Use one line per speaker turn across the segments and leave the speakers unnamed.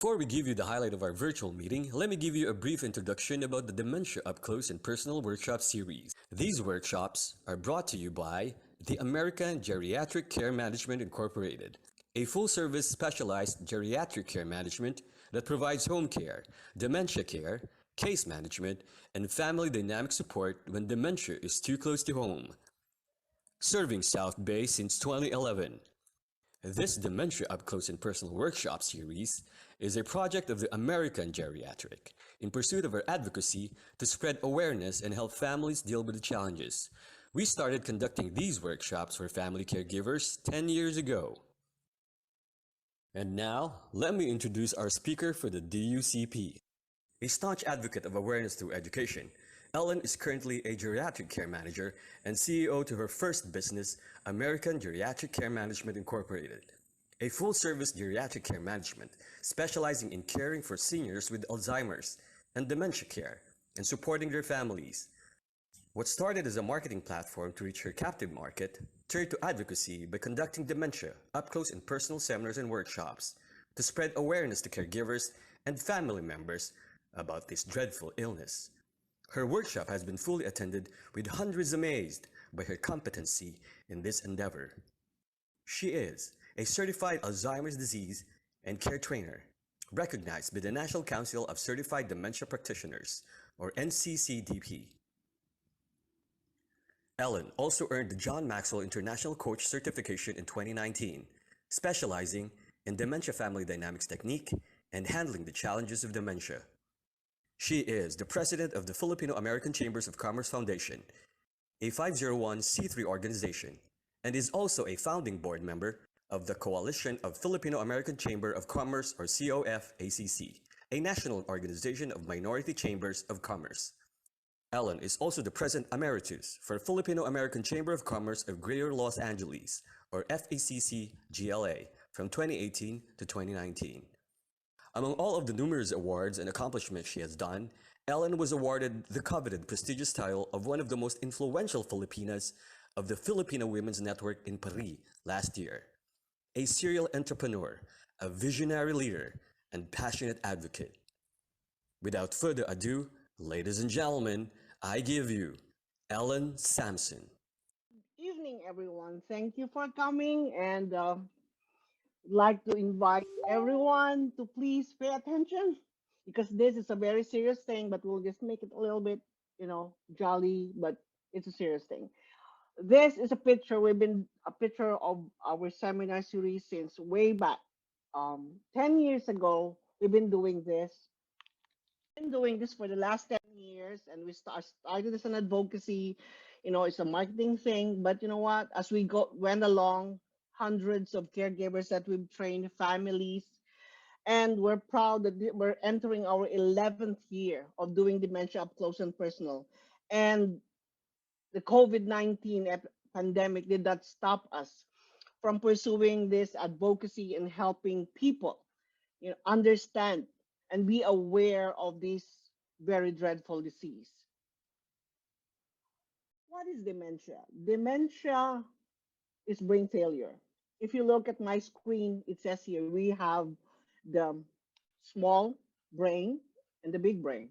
Before we give you the highlight of our virtual meeting, let me give you a brief introduction about the Dementia Upclose and Personal Workshop series. These workshops are brought to you by the American Geriatric Care Management Incorporated, a full-service specialized geriatric care management that provides home care, dementia care, case management, and family dynamic support when dementia is too close to home. Serving South Bay since 2011. This Dementia Up Close and Personal Workshop series is a project of the American Geriatric in pursuit of our advocacy to spread awareness and help families deal with the challenges. We started conducting these workshops for family caregivers 10 years ago. And now, let me introduce our speaker for the DUCP. A staunch advocate of awareness through education, Ellen is currently a geriatric care manager and CEO to her first business, American Geriatric Care Management Incorporated, a full-service geriatric care management specializing in caring for seniors with Alzheimer's and dementia care and supporting their families. What started as a marketing platform to reach her captive market turned to advocacy by conducting dementia up-close and personal seminars and workshops to spread awareness to caregivers and family members about this dreadful illness. Her workshop has been fully attended with hundreds amazed by her competency in this endeavor. She is a certified Alzheimer's disease and care trainer, recognized by the National Council of Certified Dementia Practitioners, or NCCDP. Ellen also earned the John Maxwell International Coach Certification in 2019, specializing in dementia family dynamics technique and handling the challenges of dementia. She is the president of the Filipino-American Chambers of Commerce Foundation, a 501c3 organization, and is also a founding board member of the Coalition of Filipino-American Chamber of Commerce, or COF-ACC, a national organization of minority chambers of commerce. Ellen is also the president emeritus for Filipino-American Chamber of Commerce of Greater Los Angeles, or FACC-GLA, from 2018 to 2019. Among all of the numerous awards and accomplishments she has done, Ellen was awarded the coveted prestigious title of one of the most influential Filipinas of the Filipino Women's Network in Paris last year. A serial entrepreneur, a visionary leader, and passionate advocate. Without further ado, ladies and gentlemen, I give you Ellen Sampson.
Evening, everyone. Thank you for coming, and like to invite everyone to please pay attention because this is a very serious thing, but we'll just make it a little bit, jolly, but it's a serious thing. This is a picture. We've been a picture of our seminar series since way back. 10 years ago, we've been doing this. Been doing this for the last 10 years, and we started as an advocacy. It's a marketing thing, but you know what? As we went along, hundreds of caregivers that we've trained, families, and we're proud that we're entering our 11th year of doing dementia up close and personal. And the COVID-19 pandemic did not stop us from pursuing this advocacy and helping people, understand and be aware of this very dreadful disease. What is dementia? Dementia is brain failure. If you look at my screen, it says here we have the small brain and the big brain.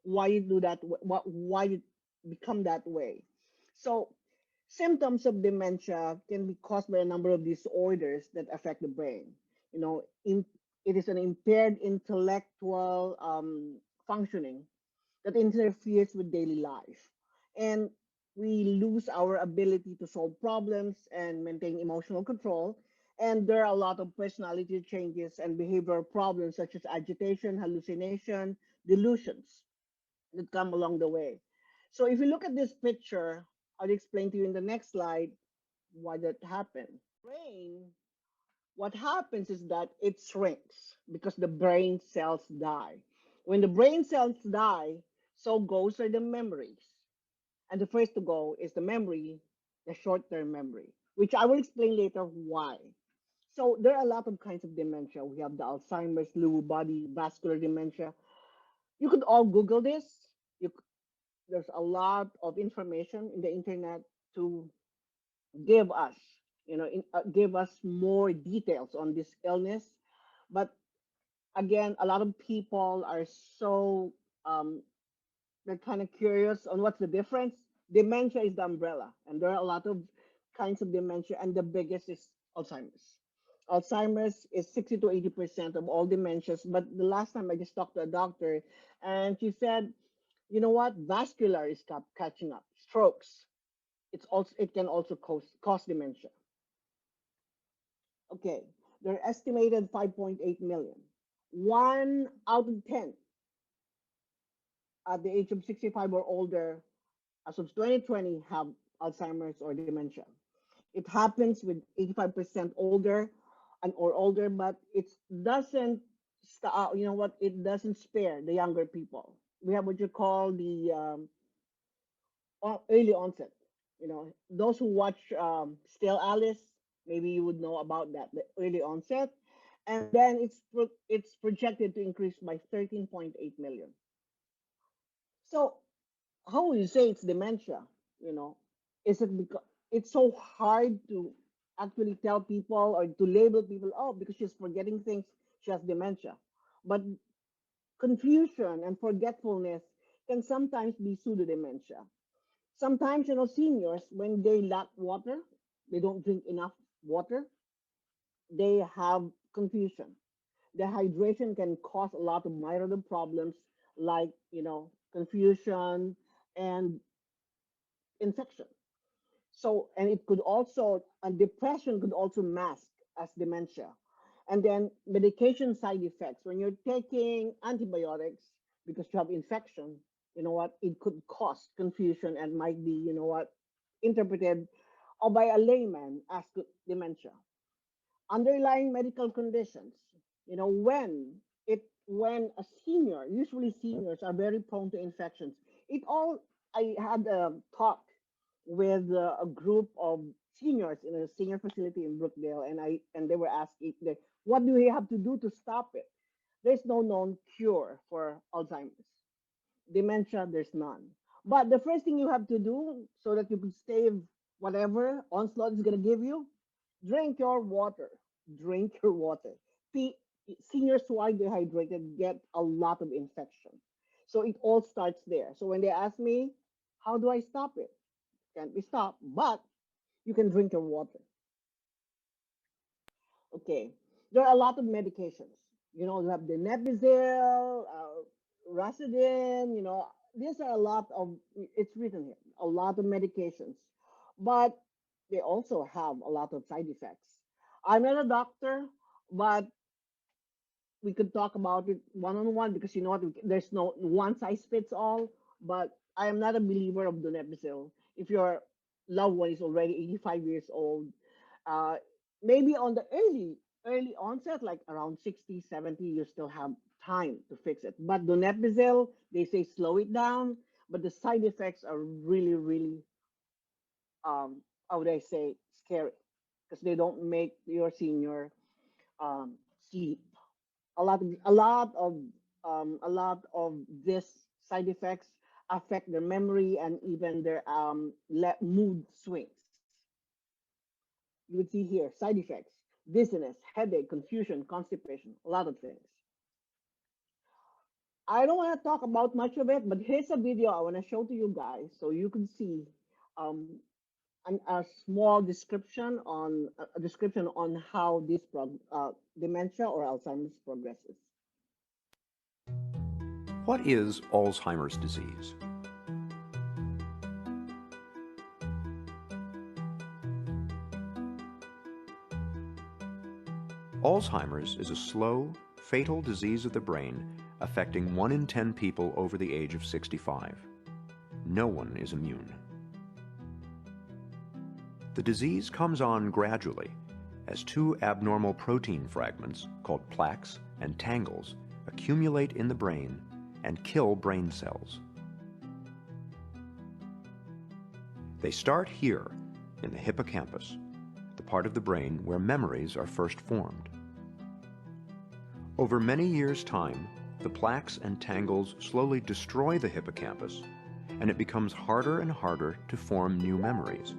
Why you do that? Why it become that way? So symptoms of dementia can be caused by a number of disorders that affect the brain. You know, in, it is an impaired intellectual functioning that interferes with daily life. And we lose our ability to solve problems and maintain emotional control. And there are a lot of personality changes and behavioral problems such as agitation, hallucination, delusions that come along the way. So if you look at this picture, I'll explain to you in the next slide why that happened. Brain, what happens is that it shrinks because the brain cells die. When the brain cells die, so goes are the memories. And the first to go is the memory, the short-term memory, which I will explain later why. So there are a lot of kinds of dementia. We have the Alzheimer's, Lewy body, vascular dementia. You could all Google this. You, there's a lot of information in the internet to give us, give us more details on this illness. But Again, a lot of people are so um, they're kind of curious on what's the difference. Dementia is the umbrella, and there are a lot of kinds of dementia, and the biggest is Alzheimer's. Alzheimer's is 60 to 80% of all dementias. But the last time I just talked to a doctor, and she said, you know what, vascular is catching up. Strokes. It can also cause dementia. Okay, they're estimated 5.8 million. One out of 10 at the age of 65 or older as of 2020 have Alzheimer's or dementia. It happens with 85% older and or older, but it doesn't you know what? It doesn't spare the younger people. We have what you call the early onset. You know, those who watch Still Alice, maybe you would know about that, the early onset, and then it's projected to increase by 13.8 million. So how will you say it's dementia? You know, is it because it's so hard to actually tell people or to label people, oh, because she's forgetting things, she has dementia. But confusion and forgetfulness can sometimes be pseudo dementia. Sometimes, you know, seniors, when they lack water, they don't drink enough water, they have confusion. Dehydration can cause a lot of minor problems like, you know, confusion and infection. So, and it could also, and depression could also mask as dementia. And then medication side effects. When you're taking antibiotics because you have infection, you know what, it could cause confusion and might be, you know what, interpreted or by a layman as dementia. Underlying medical conditions, you know, when a senior, usually seniors are very prone to infections. It all, I had a talk with a group of seniors in a senior facility in Brookdale, and they were asking, what do we have to do to stop it? There's no known cure for Alzheimer's. Dementia, there's none. But the first thing you have to do so that you can save whatever onslaught is going to give you, drink your water. Drink your water. P- Seniors who are dehydrated get a lot of infection. So it all starts there. So when they ask me, how do I stop it? Can't be stopped, but you can drink your water. Okay. There are a lot of medications. You know, you have the Nebizil, Racidin, you know, these are a lot of, it's written here, a lot of medications, but they also have a lot of side effects. I'm not a doctor, but we could talk about it one on one because you know what, there's no one size fits all. But I am not a believer of donepezil. If your loved one is already 85 years old, uh, maybe on the early onset, like around 60, 70, you still have time to fix it. But donepezil, they say slow it down, but the side effects are really, really, how would I say, scary because they don't make your senior sleep. A lot of this side effects affect their memory and even their mood swings. You would see here side effects: dizziness, headache, confusion, constipation, a lot of things. I don't want to talk about much of it, but here's a video I want to show to you guys so you can see um, a small description on how this dementia or Alzheimer's progresses.
What is Alzheimer's disease? Alzheimer's is a slow, fatal disease of the brain affecting 1 in 10 people over the age of 65. No one is immune. The disease comes on gradually as two abnormal protein fragments called plaques and tangles accumulate in the brain and kill brain cells. They start here in the hippocampus, the part of the brain where memories are first formed. Over many years' time, the plaques and tangles slowly destroy the hippocampus, and it becomes harder and harder to form new memories.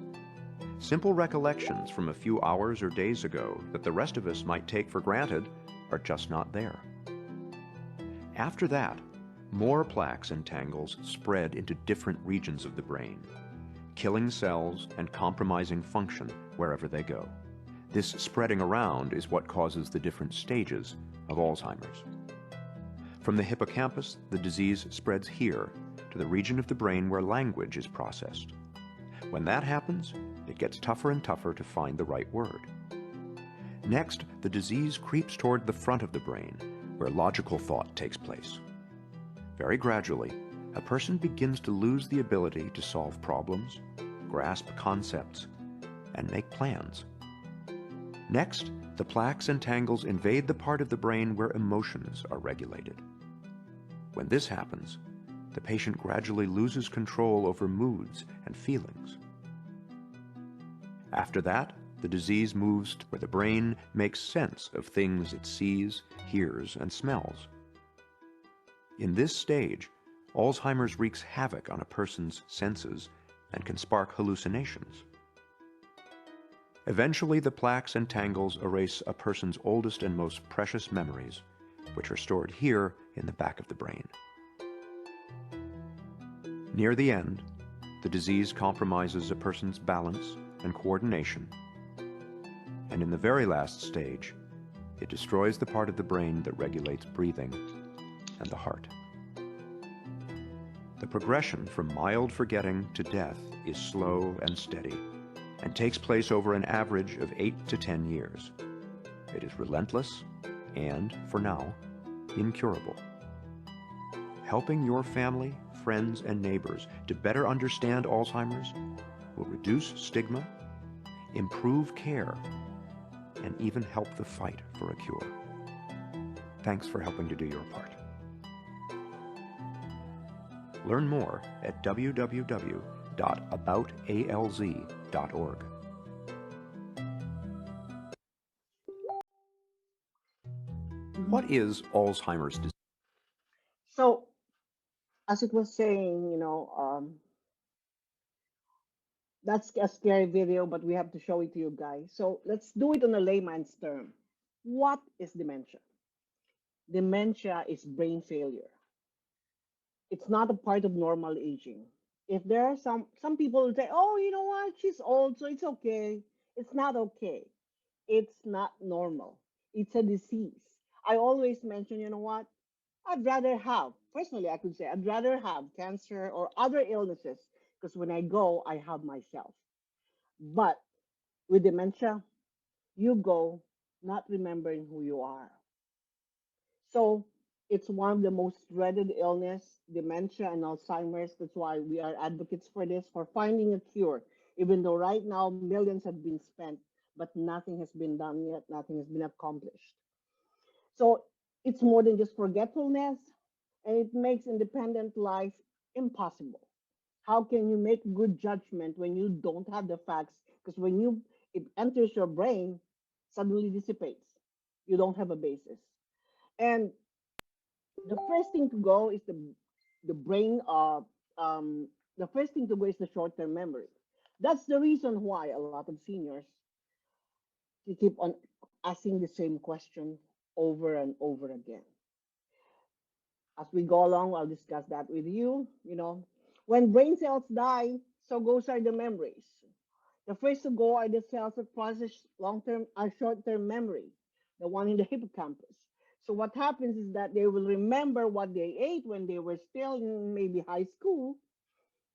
Simple recollections from a few hours or days ago that the rest of us might take for granted are just not there. After that, more plaques and tangles spread into different regions of the brain, killing cells and compromising function wherever they go. This spreading around is what causes the different stages of Alzheimer's. From the hippocampus, the disease spreads here to the region of the brain where language is processed. When that happens, it gets tougher and tougher to find the right word. Next, the disease creeps toward the front of the brain, where logical thought takes place. Very gradually, a person begins to lose the ability to solve problems, grasp concepts, and make plans. Next, the plaques and tangles invade the part of the brain where emotions are regulated. When this happens, the patient gradually loses control over moods and feelings. After that, the disease moves to where the brain makes sense of things it sees, hears, and smells. In this stage, Alzheimer's wreaks havoc on a person's senses and can spark hallucinations. Eventually, the plaques and tangles erase a person's oldest and most precious memories, which are stored here in the back of the brain. Near the end, the disease compromises a person's balance and coordination, and in the very last stage, it destroys the part of the brain that regulates breathing and the heart. The progression from mild forgetting to death is slow and steady, and takes place over an average of 8 to 10 years. It is relentless and, for now, incurable. Helping your family, friends, and neighbors to better understand Alzheimer's will reduce stigma, improve care, and even help the fight for a cure. Thanks for helping to do your part. Learn more at www.aboutalz.org. What is Alzheimer's disease?
So, as it was saying, that's a scary video, but we have to show it to you guys. So let's do it on a layman's term. What is dementia? Dementia is brain failure. It's not a part of normal aging. If there are some people who say, "Oh, you know what? She's old, so it's okay." It's not okay. It's not normal. It's a disease. I always mention, you know what? I'd rather have, personally, I could say, I'd rather have cancer or other illnesses because when I go, I have myself. But with dementia, you go not remembering who you are. So it's one of the most dreaded illness, dementia and Alzheimer's. That's why we are advocates for this, for finding a cure. Even though right now millions have been spent, but nothing has been done yet, nothing has been accomplished. So it's more than just forgetfulness, and it makes independent life impossible. How can you make good judgment when you don't have the facts? Because when it enters your brain, suddenly dissipates. You don't have a basis. And the first thing to go is the brain. The first thing to go is the short-term memory. That's the reason why a lot of seniors they keep on asking the same question over and over again. As we go along, I'll discuss that with you. When brain cells die, so goes are the memories. The first to go are the cells that process long-term or short-term memory, the one in the hippocampus. So what happens is that they will remember what they ate when they were still in maybe high school,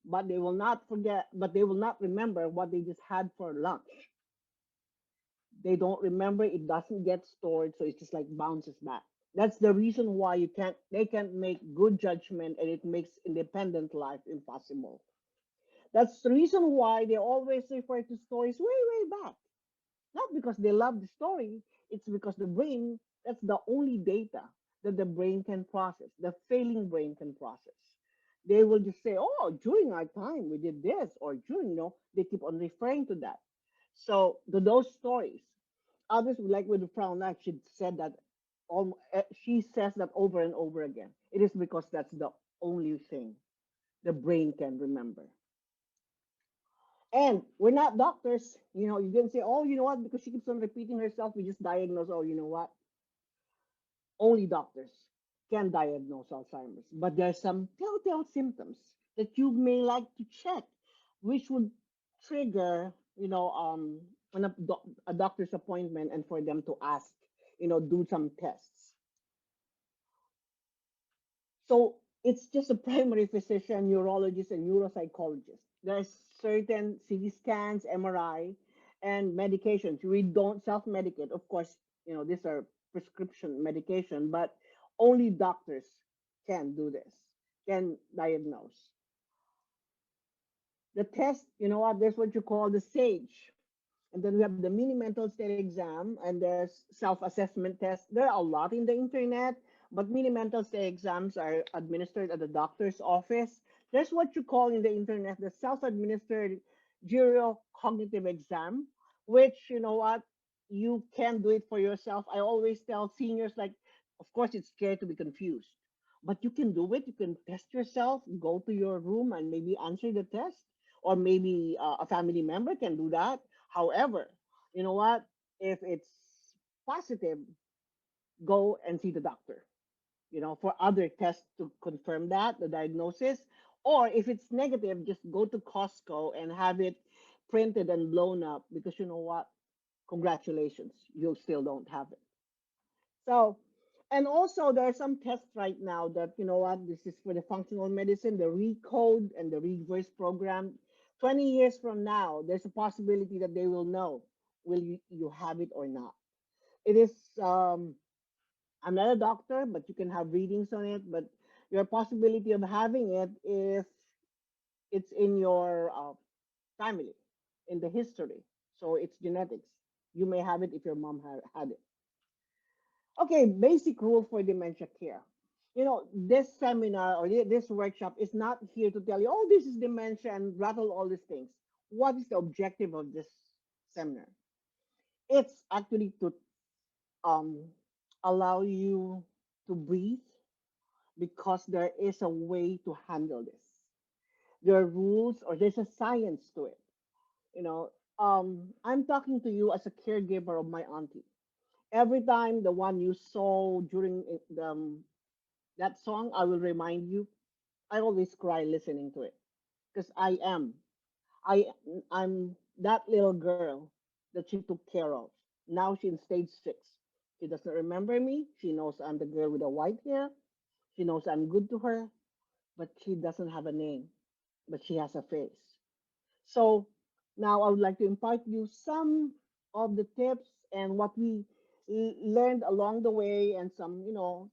but they will not forget, but they will not remember what they just had for lunch. They don't remember, it doesn't get stored, so it's just like bounces back. That's the reason why they can't make good judgment and it makes independent life impossible. That's the reason why they always refer to stories way, way back. Not because they love the story, it's because the brain, that's the only data that the brain can process, the failing brain can process. They will just say, "Oh, during our time we did this," or during, they keep on referring to that. So those stories, others like with the frown knife, she said that she says that over and over again. It is because that's the only thing the brain can remember. And we're not doctors. You can say, "Oh, you know what? Because she keeps on repeating herself, we just diagnose." Oh, you know what? Only doctors can diagnose Alzheimer's, but there are some telltale symptoms that you may like to check, which would trigger, a doctor's appointment and for them to ask, do some tests. So it's just a primary physician, neurologist, and neuropsychologist. There's certain CT scans, MRI, and medications. We don't self-medicate. Of course, these are prescription medication, but only doctors can do this, can diagnose. The test, there's what you call the SAGE. And then we have the mini mental state exam, and there's self-assessment tests. There are a lot in the internet, but mini mental state exams are administered at the doctor's office. There's what you call in the internet the self-administered cognitive exam, which you can do it for yourself. I always tell seniors, like, of course, it's scary to be confused, but you can do it. You can test yourself, go to your room, and maybe answer the test, or maybe a family member can do that. However, you know what? If it's positive, go and see the doctor, for other tests to confirm that, the diagnosis. Or if it's negative, just go to Costco and have it printed and blown up, because you know what? Congratulations, you still don't have it. So, and also there are some tests right now that, this is for the functional medicine, the RECODE and the reverse program. 20 years from now, there's a possibility that they will know, will you have it or not. It is, I'm not a doctor, but you can have readings on it, but your possibility of having it if it's in your family, in the history. So it's genetics. You may have it if your mom had it. Okay, basic rule for dementia care. This seminar or this workshop is not here to tell you, oh, this is dementia and rattle all these things. What is the objective of this seminar? It's actually to um, allow you to breathe, because there is a way to handle this. There are rules, or there's a science to it. I'm talking to you as a caregiver of my auntie. Every time the one you saw during that song, I will remind you. I always cry listening to it, because I I'm that little girl that she took care of. Now she's in stage 6. She doesn't remember me. She knows I'm the girl with the white hair. She knows I'm good to her, but she doesn't have a name, but she has a face. So now I would like to impart you some of the tips and what we learned along the way, and some,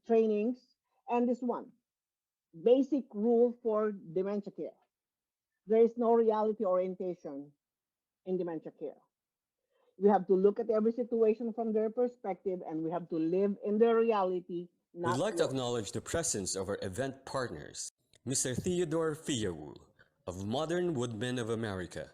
trainings. And this one, basic rule for dementia care. There is no reality orientation in dementia care. We have to look at every situation from their perspective, and we have to live in their reality,
We'd
not
like to
yours.
acknowledge the presence of our event partners, Mr. Theodore Fiawoo of Modern Woodmen of America.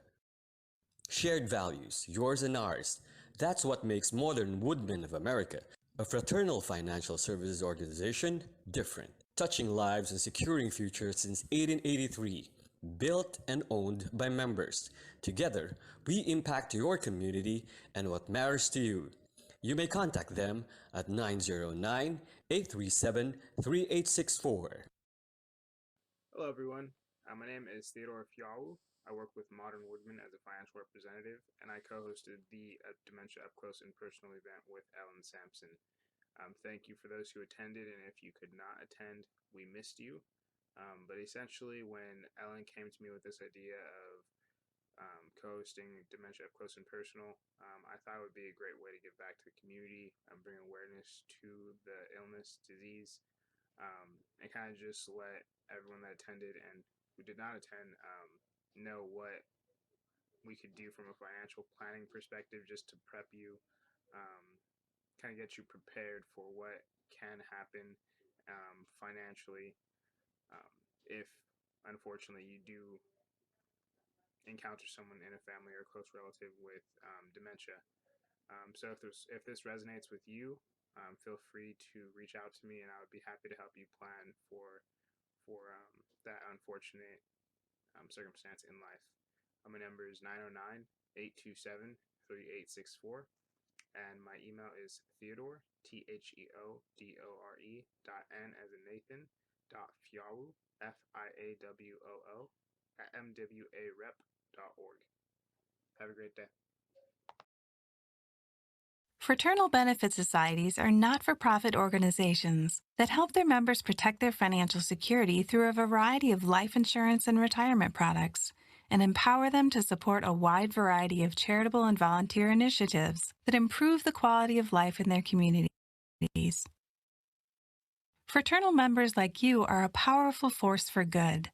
Shared values, yours and ours. That's what makes Modern Woodmen of America, a fraternal financial services organization, different. Touching lives and securing futures since 1883. Built and owned by members. Together, we impact your community and what matters to you. You may contact them at 909-837-3864.
Hello, everyone. My name is Theodore Fiawoo. I work with Modern Woodmen as a financial representative, and I co-hosted the Dementia Upclose and Personal event with Ellen Sampson. Thank you for those who attended, and if you could not attend, we missed you. But essentially, when Ellen came to me with this idea of co-hosting Dementia Up Close and Personal, I thought it would be a great way to give back to the community, bring awareness to the illness, disease, and kind of just let everyone that attended and who did not attend know what we could do from a financial planning perspective, just to prep you, kind of get you prepared for what can happen financially if unfortunately you do encounter someone in a family or close relative with dementia. So if this resonates with you, feel free to reach out to me, and I would be happy to help you plan for that unfortunate circumstance in life. My number is 909-827-3864, and my email is Theodore, Theodore, .n as in Nathan, .Fiawoo, Fiawoo, at mwarep.org. Have a great day.
Fraternal benefit societies are not-for-profit organizations that help their members protect their financial security through a variety of life insurance and retirement products, and empower them to support a wide variety of charitable and volunteer initiatives that improve the quality of life in their communities. Fraternal members like you are a powerful force for good.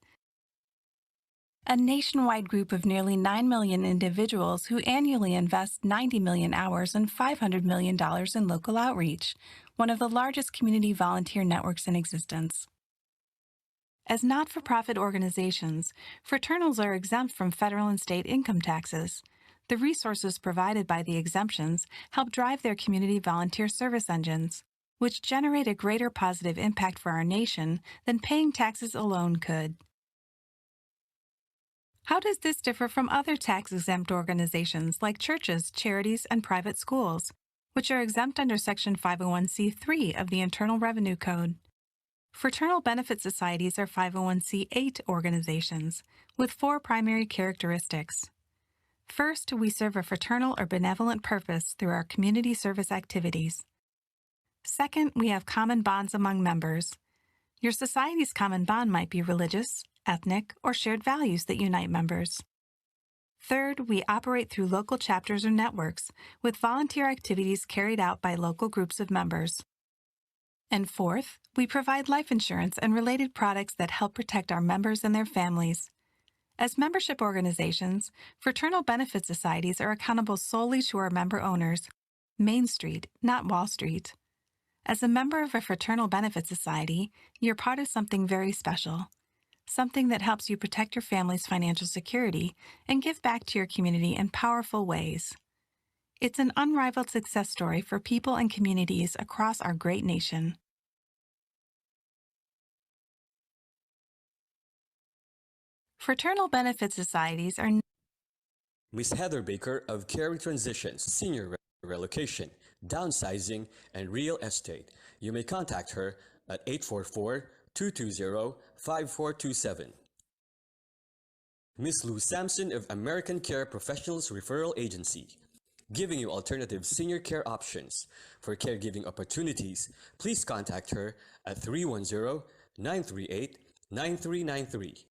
A nationwide group of nearly 9 million individuals who annually invest 90 million hours and $500 million in local outreach, one of the largest community volunteer networks in existence. As not-for-profit organizations, fraternals are exempt from federal and state income taxes. The resources provided by the exemptions help drive their community volunteer service engines, which generate a greater positive impact for our nation than paying taxes alone could. How does this differ from other tax-exempt organizations like churches, charities, and private schools, which are exempt under Section 501c3 of the Internal Revenue Code? Fraternal benefit societies are 501c8 organizations with 4 primary characteristics. First, we serve a fraternal or benevolent purpose through our community service activities. Second, we have common bonds among members. Your society's common bond might be religious, ethnic, or shared values that unite members. Third, we operate through local chapters or networks with volunteer activities carried out by local groups of members. And fourth, we provide life insurance and related products that help protect our members and their families. As membership organizations, fraternal benefit societies are accountable solely to our member owners, Main Street, not Wall Street. As a member of a fraternal benefit society, you're part of something very special. Something that helps you protect your family's financial security and give back to your community in powerful ways. It's an unrivaled success story for people and communities across our great nation. Fraternal benefit societies are
Ms. Heather Baker of Caring Transitions, Senior Relocation, Downsizing, and Real Estate. You may contact her at 844-220-5427. Ms. Lou Sampson of American Care Professionals Referral Agency, giving you alternative senior care options. For caregiving opportunities, please contact her at 310-938-9393.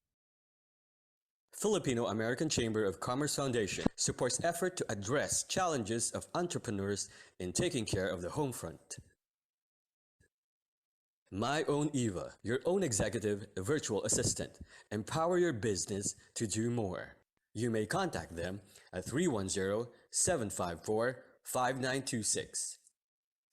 Filipino American Chamber of Commerce Foundation supports effort to address challenges of entrepreneurs in taking care of the home front. My Own Eva, your own executive virtual assistant. Empower your business to do more. You may contact them at 310-754-5926.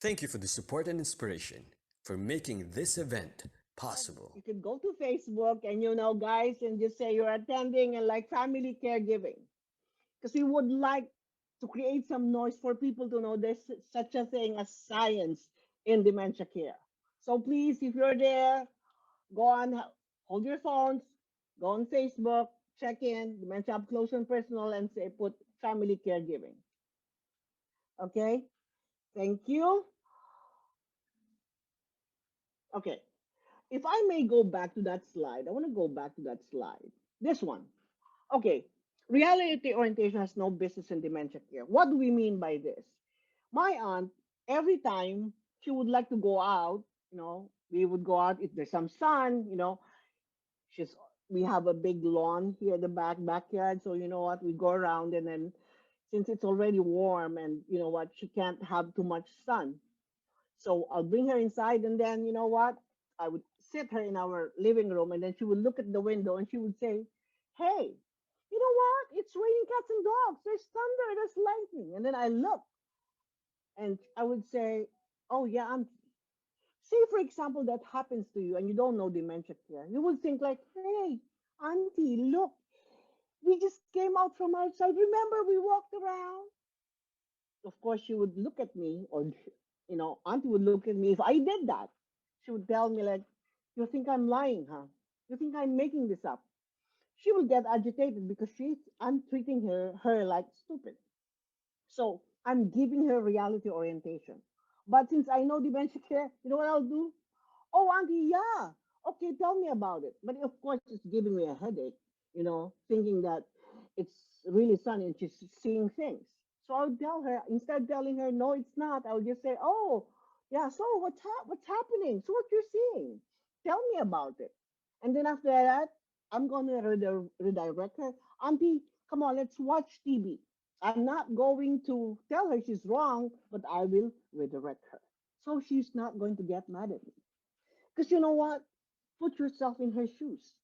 Thank you for the support and inspiration for making this event possible.
You can go to Facebook and, guys, and just say you're attending and like family caregiving. Because we would like to create some noise for people to know there's such a thing as science in dementia care. So please, if you're there, go on, hold your phones, go on Facebook, check in Dementia Up Close and Personal, and say put family caregiving. Okay, thank you. Okay, if I may go back to that slide, I want to go back to that slide. This one. Okay, reality orientation has no business in dementia care. What do we mean by this? My aunt, every time she would like to go out, we would go out if there's some sun, she's we have a big lawn here in the backyard. So you know what, we go around, and then since it's already warm, and you know what, she can't have too much sun. So I'll bring her inside, and then you know what, I would sit her in our living room, and then she would look at the window and she would say, "Hey, you know what? It's raining cats and dogs. There's thunder, there's lightning." And then I look and I would say, "Oh yeah, say for example that happens to you and you don't know dementia care. You would think like, hey, auntie, look, we just came out from outside. Remember we walked around?" Of course, she would look at me, or auntie would look at me. If I did that, she would tell me like, "You think I'm lying, huh? You think I'm making this up?" She will get agitated because I'm treating her like stupid. So I'm giving her reality orientation. But since I know dementia care, you know what I'll do? Oh, Auntie, yeah. Okay, tell me about it. But of course, it's giving me a headache, thinking that it's really sunny and she's seeing things. So I'll tell her, instead of telling her, no, it's not, I'll just say, oh, yeah, so what's happening? So what you're seeing? Tell me about it. And then after that, I'm going to redirect her. Auntie, come on, let's watch TV. I'm not going to tell her she's wrong, but I will redirect her. So she's not going to get mad at me. Because you know what? Put yourself in her shoes.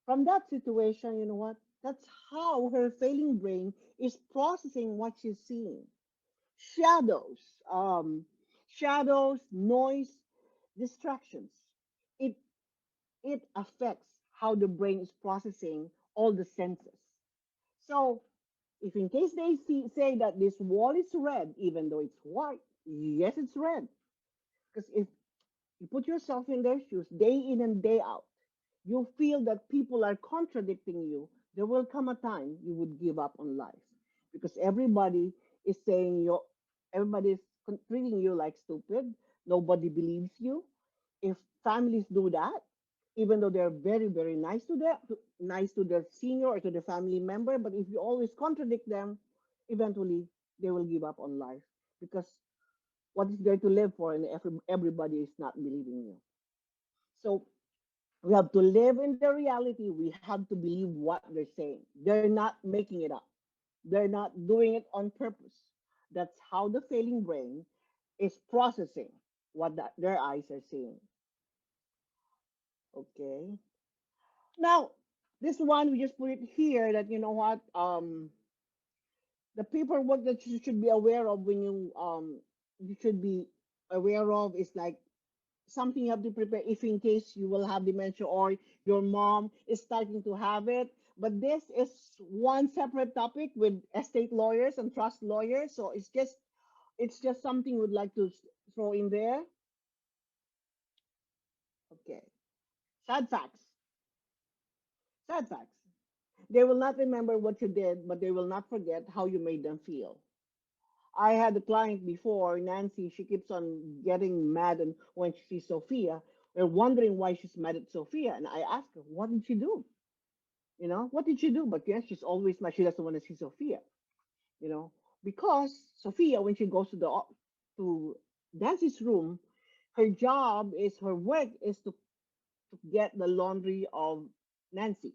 From that situation, you know what? That's how her failing brain is processing what she's seeing. Shadows, shadows, noise, distractions. It it affects how the brain is processing all the senses. So if in case they say that this wall is red, even though it's white, yes, it's red. Because if you put yourself in their shoes day in and day out, you feel that people are contradicting you, there will come a time you would give up on life because is saying you everybody is treating you like stupid. Nobody believes you. If families do that, even though they're very very nice to their senior or to the family member, but if you always contradict them, eventually they will give up on life because what is there to live for and everybody is not believing you. So we have to live in the reality. We have to believe what they're saying. They're not making it up. They're not doing it on purpose. That's how the failing brain is processing what their eyes are seeing. Okay. Now, this one we just put it here that you know what the paperwork that you should be aware of when you should be aware of is like something you have to prepare if in case you will have dementia or your mom is starting to have it. But this is one separate topic with estate lawyers and trust lawyers. So it's just something we'd like to throw in there. Okay. Sad facts. Sad facts. They will not remember what you did, but they will not forget how you made them feel. I had a client before, Nancy. She keeps on getting mad and when she sees Sophia. We're wondering why she's mad at Sophia. And I asked her, what did she do? What did she do? But yes, she's always mad. She doesn't want to see Sophia, you know, because Sophia, when she goes to Nancy's room, her work is to get the laundry of Nancy.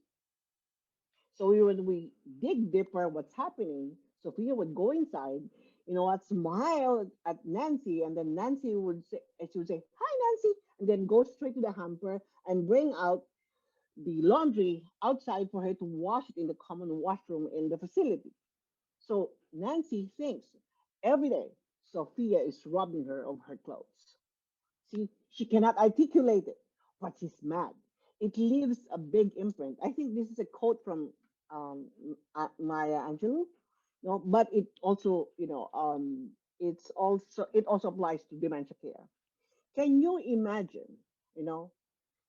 So when we dig deeper what's happening, Sophia would go inside, I'd smile at Nancy, and then she would say, "Hi, Nancy," and then go straight to the hamper and bring out the laundry outside for her to wash it in the common washroom in the facility. So Nancy thinks every day Sophia is robbing her of her clothes. See, she cannot articulate it, but she's mad. It leaves a big imprint. I think this is a quote from Maya Angelou. No, but it also applies to dementia care. Can you imagine? You know,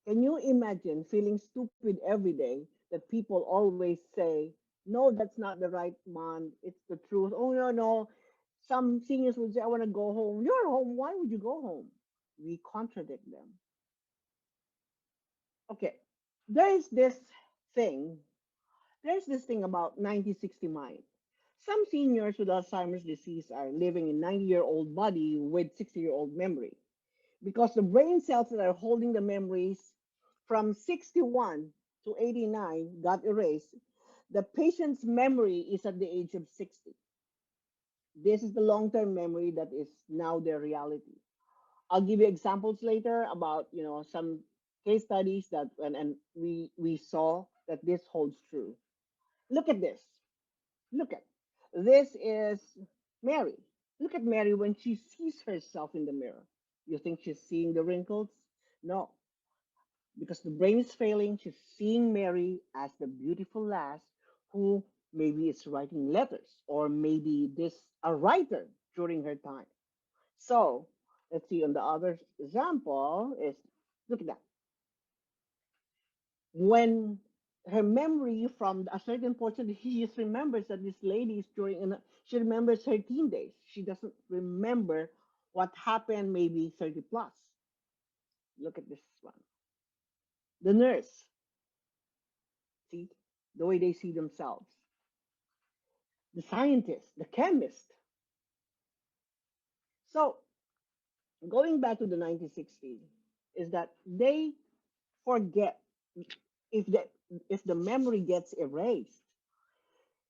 can you imagine feeling stupid every day that people always say, "No, that's not the right one. It's the truth." Oh no, no. Some seniors would say, "I want to go home." You're home. Why would you go home? We contradict them. Okay. There is this thing. There's this thing about 90/60 mind. Some seniors with Alzheimer's disease are living in 90-year-old body with 60-year-old memory because the brain cells that are holding the memories from 61 to 89 got erased. The patient's memory is at the age of 60. This is the long-term memory that is now their reality. I'll give you examples later about some case studies that and we saw that this holds true. Look at this. Look at this is Mary. Look at Mary when she sees herself in the mirror. You think she's seeing the wrinkles? No, because the brain is failing. She's seeing Mary as the beautiful lass who maybe is writing letters or maybe this a writer during her time. So let's see on the other example is look at that. When her memory from a certain portion, she just remembers that this lady is she remembers her teen days. She doesn't remember what happened maybe 30 plus. Look at this one. The nurse, see, the way they see themselves. The scientist, the chemist. So going back to the 1960s, is that they forget if the if the memory gets erased,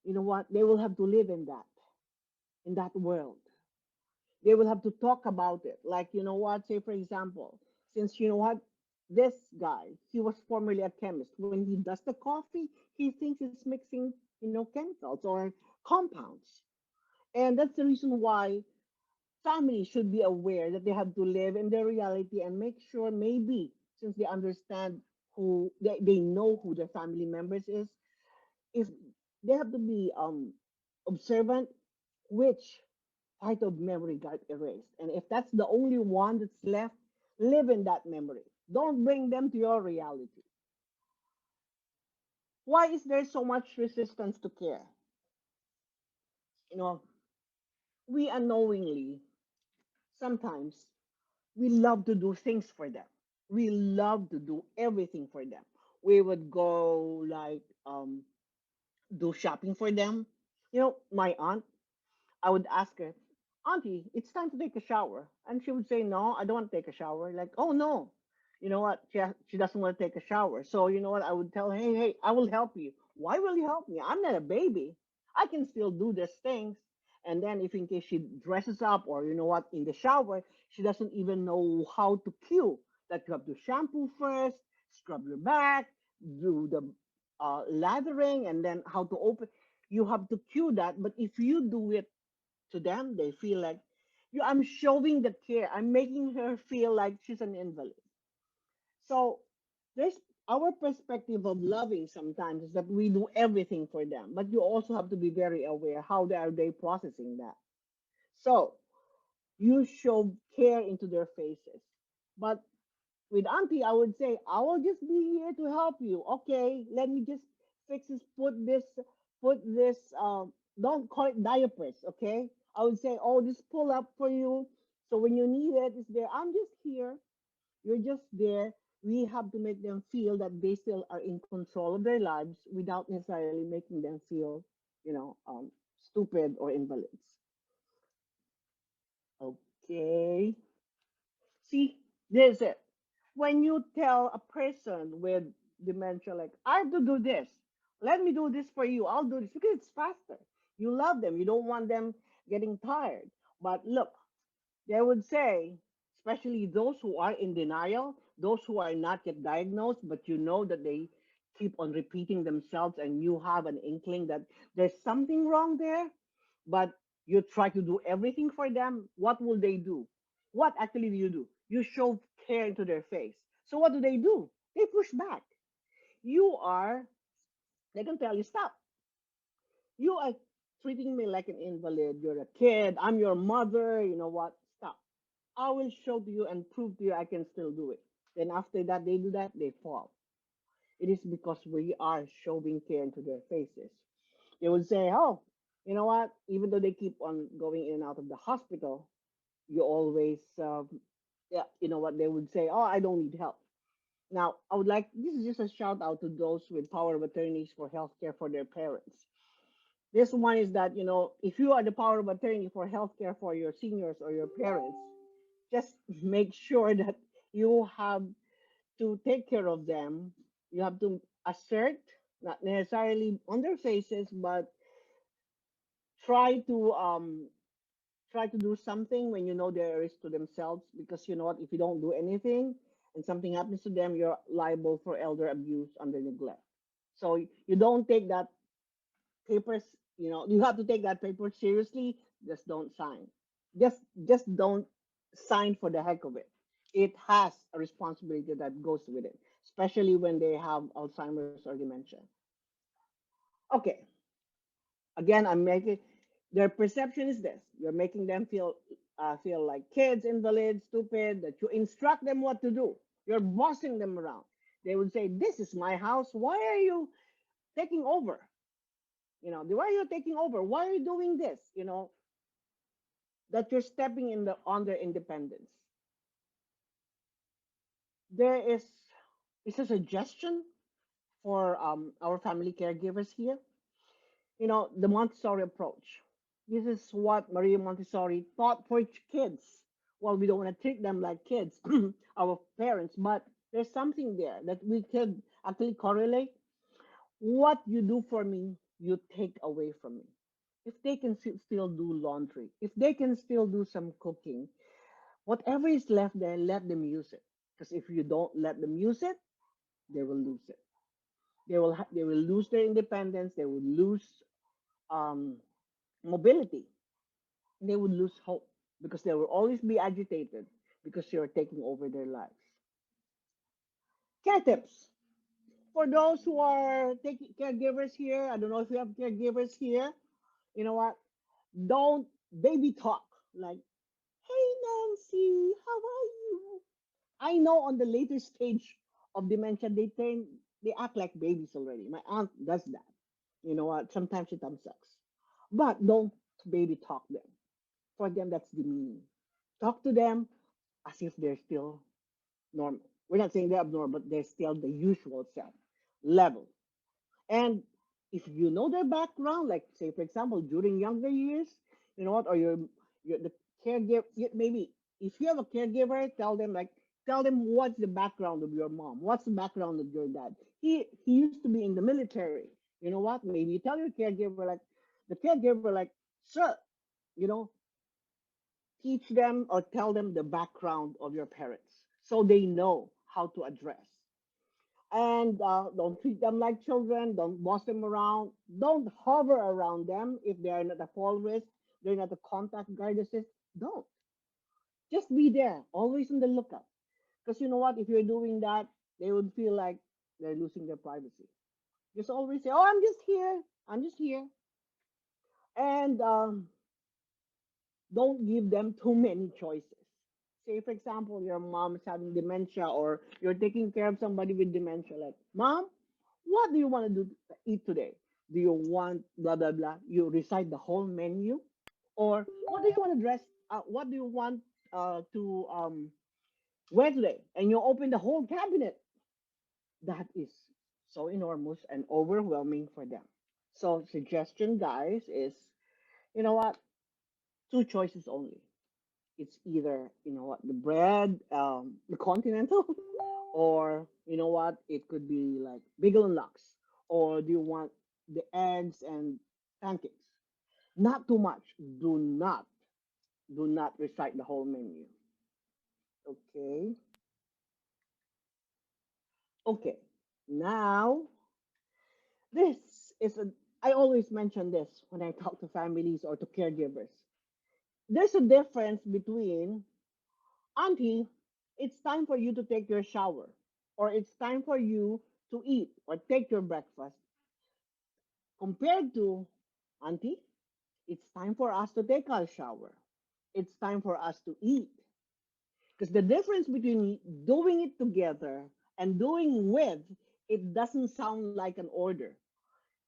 you know what? They will have to live in that world. They will have to talk about it. Like, you know what? Say, for example, since you know what? This guy, he was formerly a chemist. When he does the coffee, he thinks it's mixing, chemicals or compounds. And that's the reason why families should be aware that they have to live in their reality and make sure maybe since they understand they know who their family members is, if they have to be observant which part of memory got erased. And if that's the only one that's left, live in that memory. Don't bring them to your reality. Why is there so much resistance to care? You know, we unknowingly, sometimes, we love to do things for them. We love to do everything for them. We would go like do shopping for them. My aunt, I would ask her, Auntie, it's time to take a shower. And she would say, No, I don't want to take a shower. Like, oh no. You know what? She doesn't want to take a shower. So, you know what? I would tell her, hey, I will help you. Why will you help me? I'm not a baby. I can still do these things. And then, if in case she dresses up or, you know what, in the shower, she doesn't even know how to cue that you have to shampoo first, scrub your back, do the lathering, and then how to open. You have to cue that. But if you do it to them, they feel like I'm showing the care. I'm making her feel like she's an invalid. So there's our perspective of loving sometimes is that we do everything for them, but you also have to be very aware how they processing that. So you show care into their faces. But with auntie, I would say, I will just be here to help you. Okay, let me just fix this, put this, don't call it diapers, okay? I would say, oh, just pull up for you. So when you need it, it's there. I'm just here. You're just there. We have to make them feel that they still are in control of their lives without necessarily making them feel, stupid or invalids. Okay. See, there's it. When you tell a person with dementia, like, I have to do this, let me do this for you, I'll do this because it's faster. You love them, you don't want them getting tired. But look, they would say, especially those who are in denial, those who are not yet diagnosed, but you know that they keep on repeating themselves and you have an inkling that there's something wrong there, but you try to do everything for them, what will they do? What actually do? You show care into their face. So what do? They push back. You are, they can tell you, stop. You are treating me like an invalid. You're a kid. I'm your mother. You know what? Stop. I will show to you and prove to you I can still do it. Then after that, they do that, they fall. It is because we are showing care into their faces. They would say, oh, you know what? Even though they keep on going in and out of the hospital, you always, yeah, you know what? They would say, oh, I don't need help. Now, I would like, this is just a shout out to those with power of attorneys for healthcare for their parents. This one is that, if you are the power of attorney for healthcare for your seniors or your parents, just make sure that you have to take care of them. You have to assert, not necessarily on their faces, but try to do something when you know there is to themselves, because you know what, if you don't do anything and something happens to them, you're liable for elder abuse under neglect. So you don't take that papers, you have to take that paper seriously. Just don't sign. Just don't sign for the heck of it. It has a responsibility that goes with it, especially when they have Alzheimer's or dementia. Okay, again, I'm making their perception is this: you're making them feel like kids, invalids, stupid. That you instruct them what to do. You're bossing them around. They would say, "This is my house. Why are you? taking over. Why are you taking over? Why are you doing this? That you're stepping in on their independence. There is a suggestion for our family caregivers here. The Montessori approach. This is what Maria Montessori taught for kids. Well, we don't want to treat them like kids, our parents, but there's something there that we could actually correlate. What you do for me, you take away from me. If they can still do laundry, if they can still do some cooking, whatever is left there, let them use it. Because if you don't let them use it, they will lose it. They will lose their independence. They will lose um, mobility. They would lose hope because they will always be agitated because you're taking over their lives. Care tips for those who are taking caregivers here. I don't know if you have caregivers here. You know what? Don't baby talk like, "Hey Nancy, how are you?" I know on the later stage of dementia, they act like babies already. My aunt does that. You know what? Sometimes it sucks, but don't baby talk them. For them, that's demeaning. Talk to them as if they're still normal. We're not saying they're abnormal, but they're still the usual self level. And if you know their background, like say for example, during younger years, you know what, or you're the caregiver, maybe if you have a caregiver, tell them what's the background of your mom, what's the background of your dad. He used to be in the military. You know what? Maybe you tell your caregiver like, sir, you know, teach them or tell them the background of your parents so they know how to address. And don't treat them like children. Don't boss them around. Don't hover around them if they are not a fall risk. They're not a contact guard assist. Don't. Just be there, always on the lookout. Because you know what? If you're doing that, they would feel like they're losing their privacy. Just always say, "Oh, I'm just here. I'm just here." And don't give them too many choices. Say, for example, your mom is having dementia or you're taking care of somebody with dementia. Like, "Mom, what do you want to eat today? Do you want blah, blah, blah?" You recite the whole menu. Or what do you want to dress? What do you want to wear today? And you open the whole cabinet. That is so enormous and overwhelming for them. So, suggestion, guys, is you know what? Two choices only. It's either the bread, the continental, or it could be like bagel and lox, or do you want the eggs and pancakes? Not too much. Do not recite the whole menu. Okay. Okay. Now this is a I always mention this when I talk to families or to caregivers. There's a difference between, "Auntie, it's time for you to take your shower," or "It's time for you to eat or take your breakfast," compared to, "Auntie, it's time for us to take our shower. It's time for us to eat." Because the difference between doing it together and doing with, it doesn't sound like an order.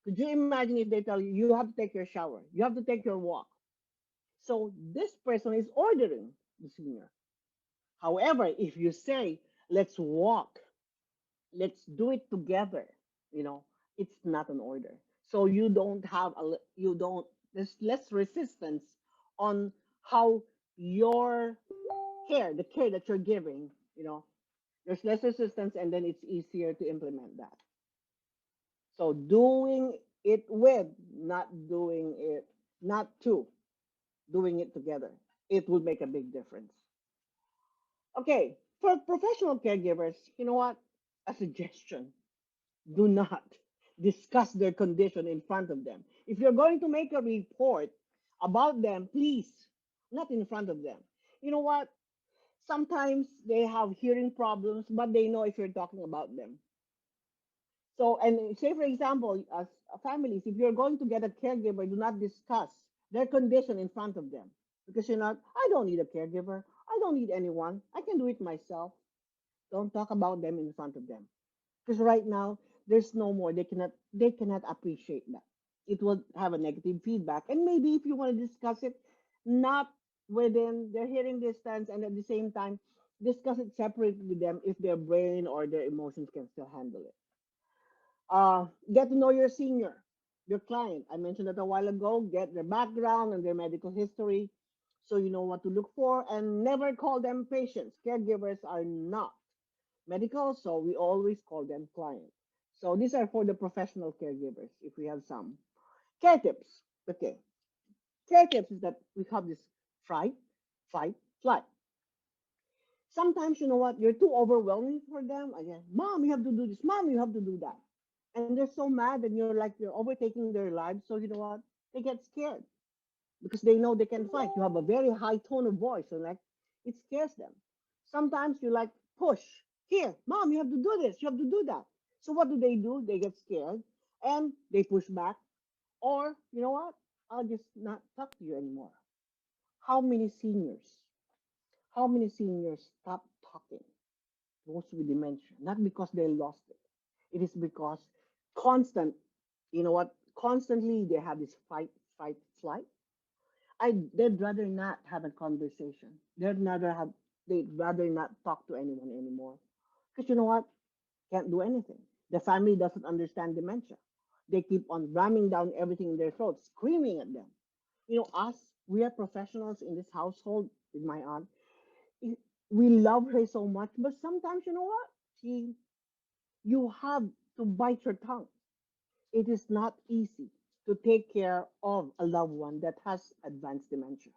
Could you imagine if they tell you, "You have to take your shower, you have to take your walk"? So this person is ordering the senior. However, if you say, "Let's walk, let's do it together," you know it's not an order. So you don't there's less resistance on how your the care that you're giving, there's less resistance, and then it's easier to implement that. So doing it with, not doing it, not to, doing it together, it will make a big difference. Okay, for professional caregivers, you know what, a suggestion: do not discuss their condition in front of them. If you're going to make a report about them, please, not in front of them. You know what? Sometimes they have hearing problems, but they know if you're talking about them. So, and say, for example, as families, if you're going to get a caregiver, do not discuss their condition in front of them. Because you're not, "I don't need a caregiver. I don't need anyone. I can do it myself." Don't talk about them in front of them. Because right now, there's no more. They cannot appreciate that. It will have a negative feedback. And maybe if you want to discuss it, not within their hearing distance, and at the same time discuss it separately with them if their brain or their emotions can still handle it. Get to know your senior, your client. I mentioned that a while ago. Get their background and their medical history so you know what to look for, and never call them patients. Caregivers are not medical, so we always call them clients. So these are for the professional caregivers, if we have some. Care tips. Okay. Care tips is that we have this fright, fight, flight. Sometimes, you know what, you're too overwhelming for them. Again, mom, you have to do this. Mom, you have to do that. And they're so mad, and you're overtaking their lives. So you know what? They get scared because they know they can fight. You have a very high tone of voice, and like it scares them. Sometimes you like push. Here, mom, you have to do this. You have to do that. So what do? They get scared and they push back. Or you know what? I'll just not talk to you anymore. How many seniors? How many seniors stop talking? Those with dementia, not because they lost it. It is because constant, you know what? Constantly they have this fight, fight, flight. They'd rather not have a conversation. They'd rather not talk to anyone anymore. Because you know what? Can't do anything. The family doesn't understand dementia. They keep on ramming down everything in their throats, screaming at them. You know, us, we are professionals in this household with my aunt. i- we love her so much, but sometimes you know what? She you have to bite your tongue. It is not easy to take care of a loved one that has advanced dementia.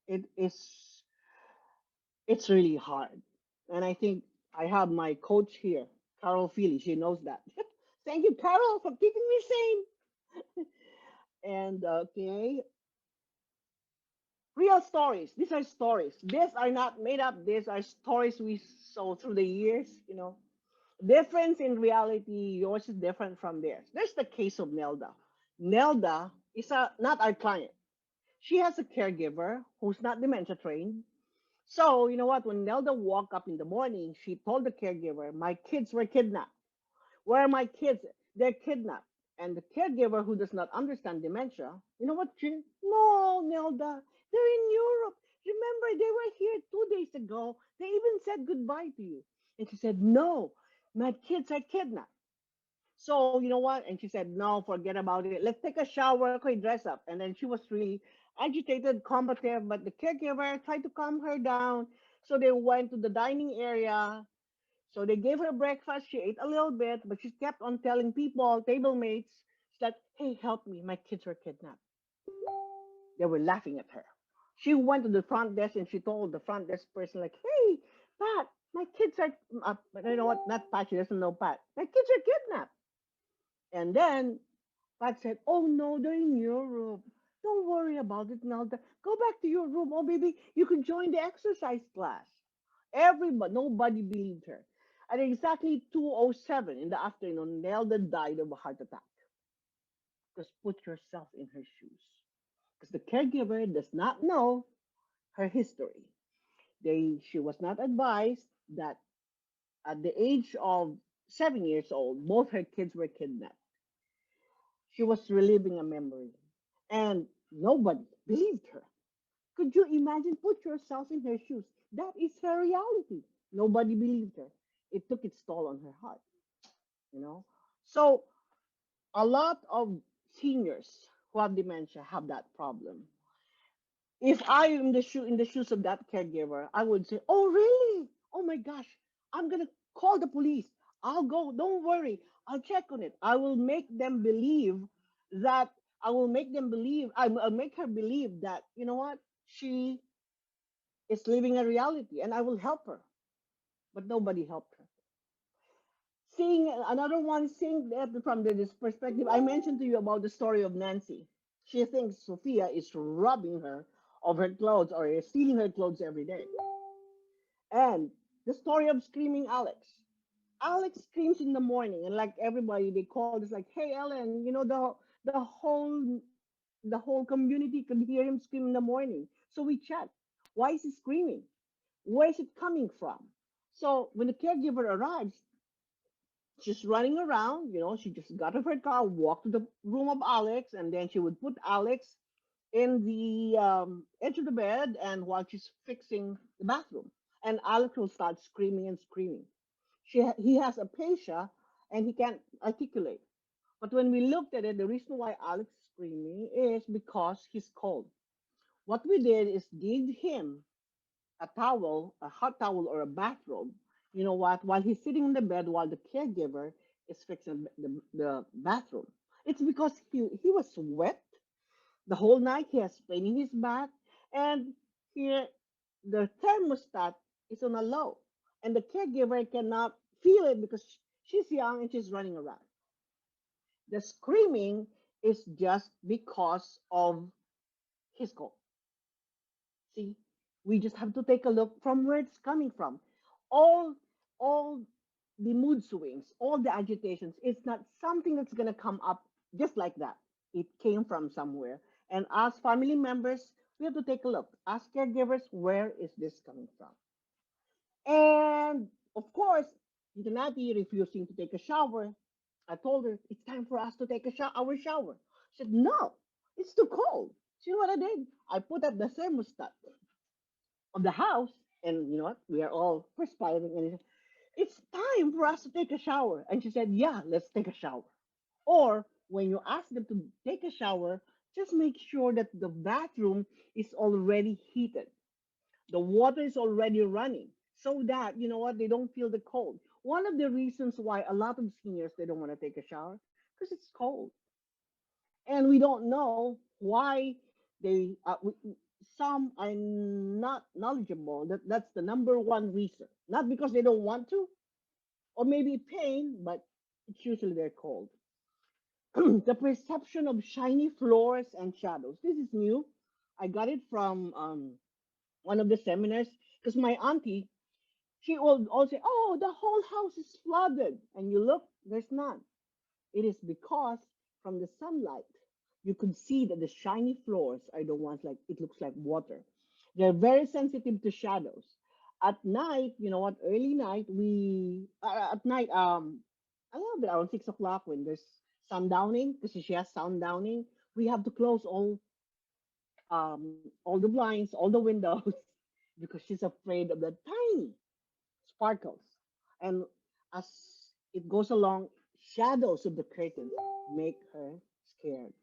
It is it's really hard. And I think I have my coach here, Carol Feely. She knows that. Thank you, Carol, for keeping me sane. And okay, real stories. These are stories. These are not made up. These are stories we saw through the years. Difference in reality, yours is different from theirs. There's the case of Nelda. Nelda is not our client. She has a caregiver who's not dementia trained. So, you know what? When Nelda woke up in the morning, she told the caregiver, my kids were kidnapped. Where are my kids? They're kidnapped. And the caregiver who does not understand dementia, you know what? No, Nelda, they're in Europe. Remember, they were here 2 days ago. They even said goodbye to you. And she said, no, my kids are kidnapped. So, you know what? And she said, no, forget about it. Let's take a shower, okay, dress up. And then she was really agitated, combative, but the caregiver tried to calm her down. So they went to the dining area. So they gave her breakfast. She ate a little bit, but she kept on telling people, table mates, that, hey, help me. My kids were kidnapped. They were laughing at her. She went to the front desk and she told the front desk person, like, hey, Pat, my kids are, but you know what? Not Pat. She doesn't know Pat. My kids are kidnapped. And then Pat said, oh no, they're in Europe. Don't worry about it, Nelda. Go back to your room. Oh, baby, you can join the exercise class. Nobody believed her. At exactly 2:07 in the afternoon, Nelda died of a heart attack. Just put yourself in her shoes. Because the caregiver does not know her history. She was not advised that at the age of 7 years old, both her kids were kidnapped. She was reliving a memory. And nobody believed her. Could you imagine? Put yourself in her shoes. That is her reality. Nobody believed her. It took its toll on her heart, you know? So a lot of seniors who have dementia have that problem. If I am in the shoes of that caregiver, I would say, "Oh, really? Oh my gosh, I'm gonna call the police. I'll go. Don't worry. I'll check on it. I will make them believe that I will make them believe. I'll make her believe that you know what she is living a reality, and I will help her." But nobody helped her. Seeing another one, seeing that from this perspective, I mentioned to you about the story of Nancy. She thinks Sophia is robbing her of her clothes or is stealing her clothes every day. And the story of screaming Alex. Alex screams in the morning, and like everybody, they call this like, "Hey, Ellen, you know the whole the whole community could hear him scream in the morning." So we check. Why is he screaming? Where is it coming from? So when the caregiver arrives, She's running around, she just got off her car, walked to the room of Alex, and then she would put Alex in the edge of the bed, and while she's fixing the bathroom, and Alex will start screaming and screaming. He has aphasia and he can't articulate. But when we looked at it, the reason why Alex is screaming is because he's cold. What we did is give him a towel, a hot towel or a bathrobe. You know what? While he's sitting in the bed, while the caregiver is fixing the bathroom, it's because he was wet the whole night. He has pain in his back, and here the thermostat is on a low, and the caregiver cannot feel it because she's young and she's running around. The screaming is just because of his cold. See, we just have to take a look from where it's coming from. All, all the mood swings, all the agitations, it's not something that's gonna come up just like that. It came from somewhere. And as family members, we have to take a look. As caregivers, where is this coming from? And of course, Janati refusing to take a shower. I told her it's time for us to take our shower. She said, "No, it's too cold." So you know what I did? I put up the thermostat of the house, and you know what? We are all perspiring, and it's time for us to take a shower. And she said, "Yeah, let's take a shower." Or when you ask them to take a shower, just make sure that the bathroom is already heated. The water is already running so that, you know what, they don't feel the cold. One of the reasons why a lot of seniors, they don't want to take a shower because it's cold. And we don't know why some are not knowledgeable that that's the number one reason. Not because they don't want to, or maybe pain, but it's usually they're cold. The perception of shiny floors and shadows. This is new. I got it from one of the seminars because my auntie, she will all say, "Oh, the whole house is flooded," and you look, there's none. It is because from the sunlight, you could see that the shiny floors are the ones like it looks like water. They're very sensitive to shadows. At night, you know what? Early night, we at night, I love it around 6 o'clock when there's sundowning because she has sundowning. We have to close all the blinds, all the windows because she's afraid of the tiny sparkles. And as it goes along, shadows of the curtains make her scared.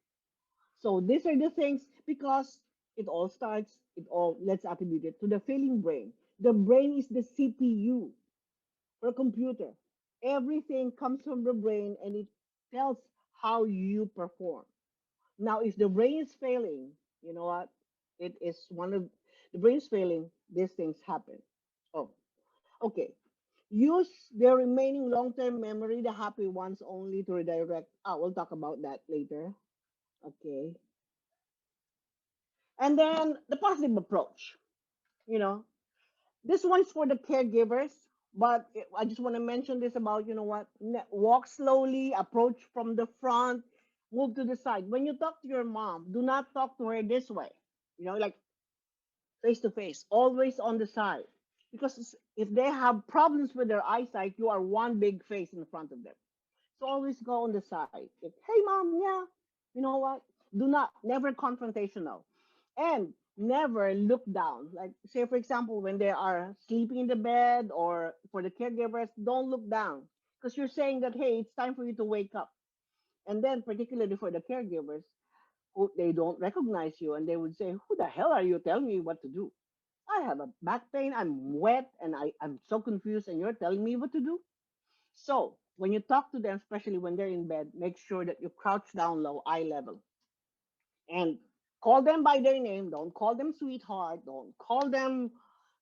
So these are the things because it all, let's attribute it to the failing brain. The brain is the CPU for a computer. Everything comes from the brain and it tells how you perform. Now, if the brain is failing, you know what? It is one of the brain's failing, these things happen. Oh, okay. Use the remaining long-term memory, the happy ones only to redirect. We'll talk about that later. Okay. And then the positive approach. You know, this one's for the caregivers, but I just want to mention this about, you know what? Walk slowly, approach from the front, move to the side. When you talk to your mom, do not talk to her this way. Like face to face, always on the side. Because if they have problems with their eyesight, you are one big face in front of them. So always go on the side. Like, hey, mom, yeah. You know what? Do not, never confrontational. And never look down. Like, say, for example, when they are sleeping in the bed or for the caregivers, don't look down. Because you're saying that, hey, it's time for you to wake up. And then, particularly for the caregivers, who they don't recognize you and they would say, who the hell are you telling me what to do? I have a back pain, I'm wet, and I'm so confused, and you're telling me what to do? So when you talk to them, especially when they're in bed, make sure that you crouch down low, eye level, and call them by their name. Don't call them sweetheart. Don't call them